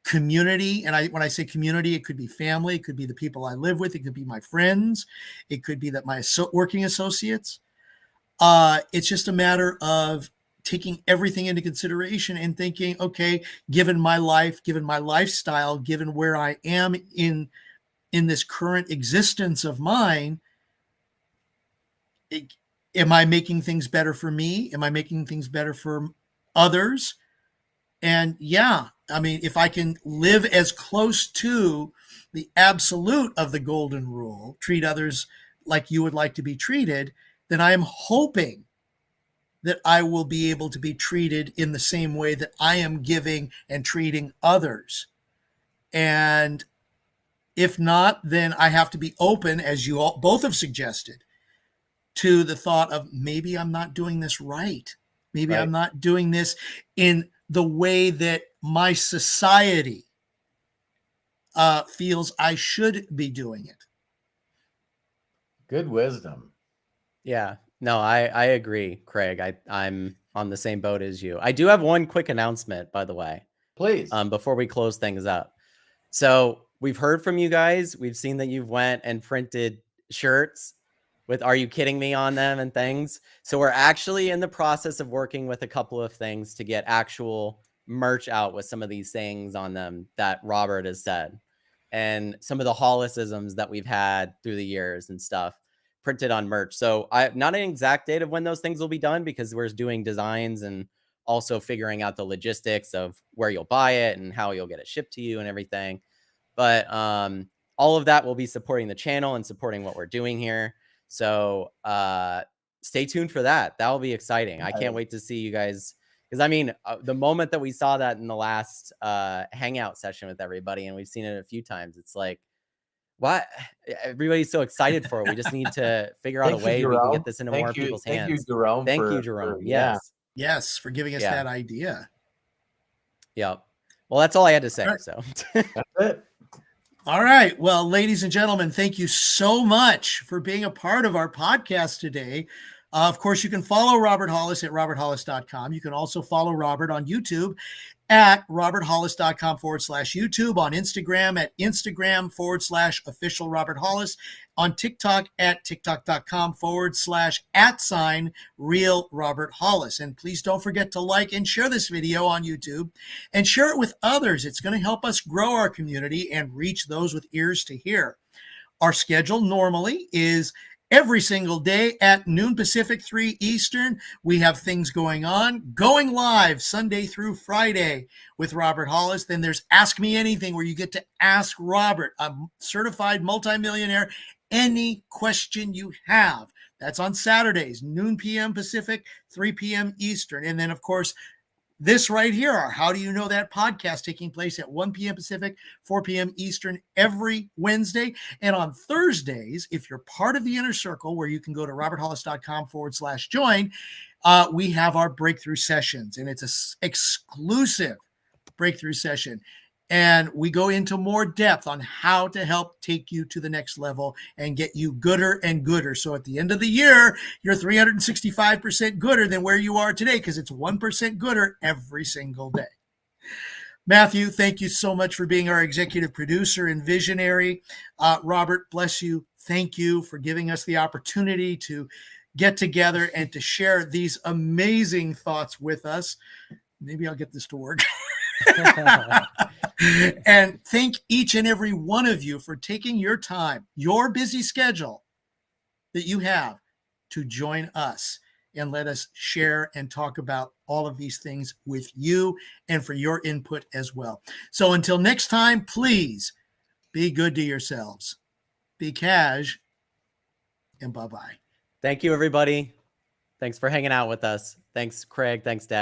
B: community? And when I say community, it could be family, it could be the people I live with, it could be my friends, it could be that my working associates. It's just a matter of taking everything into consideration and thinking, okay, given my life, given my lifestyle, given where I am in this current existence of mine, am I making things better for me? Am I making things better for others? And yeah, I mean, if I can live as close to the absolute of the golden rule, treat others like you would like to be treated, then I am hoping that I will be able to be treated in the same way that I am giving and treating others. And if not, then I have to be open, as you all both have suggested, to the thought of maybe I'm not doing this right. Maybe
C: Right.
B: I'm not doing this in the way that my society feels I should be doing it.
C: Good wisdom.
A: Yeah. No, I agree, Craig. I'm on the same boat as you. I do have one quick announcement, by the way,
C: Please.
A: before we close things up. So we've heard from you guys. We've seen that you've went and printed shirts with "Are you kidding me" on them and things. So we're actually in the process of working with a couple of things to get actual merch out with some of these things on them that Robert has said, and some of the Hollisisms that we've had through the years and stuff printed on merch. So I not an exact date of when those things will be done, because we're doing designs and also figuring out the logistics of where you'll buy it and how you'll get it shipped to you and everything. But all of that will be supporting the channel and supporting what we're doing here. So stay tuned for that. That will be exciting. I can't wait to see you guys, because I mean, the moment that we saw that in the last hangout session with everybody, and we've seen it a few times, it's like, what? Everybody's so excited for it. We just need to figure out a
C: Thank you,
A: way we can get
C: Jerome.
A: this into more
C: Thank you,
A: people's
C: thank you,
A: hands.
C: Jerome.
A: Thank you,
C: for
A: Jerome.
C: yeah.
B: Yes, for giving us
A: Yeah.
B: that idea.
A: Yep. Well, that's all I had to say.
B: All right.
A: So
C: That's it.
B: All right. Well, ladies and gentlemen, thank you so much for being a part of our podcast today. Of course, you can follow Robert Hollis at roberthollis.com. You can also follow Robert on YouTube at roberthollis.com/YouTube, on Instagram at Instagram/official Robert Hollis, on TikTok at tiktok.com/@real Robert Hollis. And please don't forget to like and share this video on YouTube and share it with others. It's going to help us grow our community and reach those with ears to hear. Our schedule normally is every single day at noon Pacific, 3 Eastern. We have things going on, going live Sunday through Friday with Robert Hollis. Then there's Ask Me Anything, where you get to ask Robert, a certified multimillionaire, any question you have. That's on Saturdays, noon p.m. Pacific, 3 p.m. Eastern. And then, of course, this right here, our How Do You Know That podcast, taking place at 1 p.m. Pacific, 4 p.m. Eastern every Wednesday. And on Thursdays, if you're part of the inner circle, where you can go to roberthollis.com/join, we have our breakthrough sessions, and it's an exclusive breakthrough session. And we go into more depth on how to help take you to the next level and get you gooder and gooder. So at the end of the year, you're 365% gooder than where you are today, because it's 1% gooder every single day. Matthew, thank you so much for being our executive producer and visionary. Robert, bless you. Thank you for giving us the opportunity to get together and to share these amazing thoughts with us. Maybe I'll get this to work. And thank each and every one of you for taking your time, your busy schedule that you have, to join us and let us share and talk about all of these things with you, and for your input as well. So until next time, please be good to yourselves, be cash, and bye-bye.
A: thank you, everybody. Thanks for hanging out with us. Thanks, Craig. Thanks, Dad.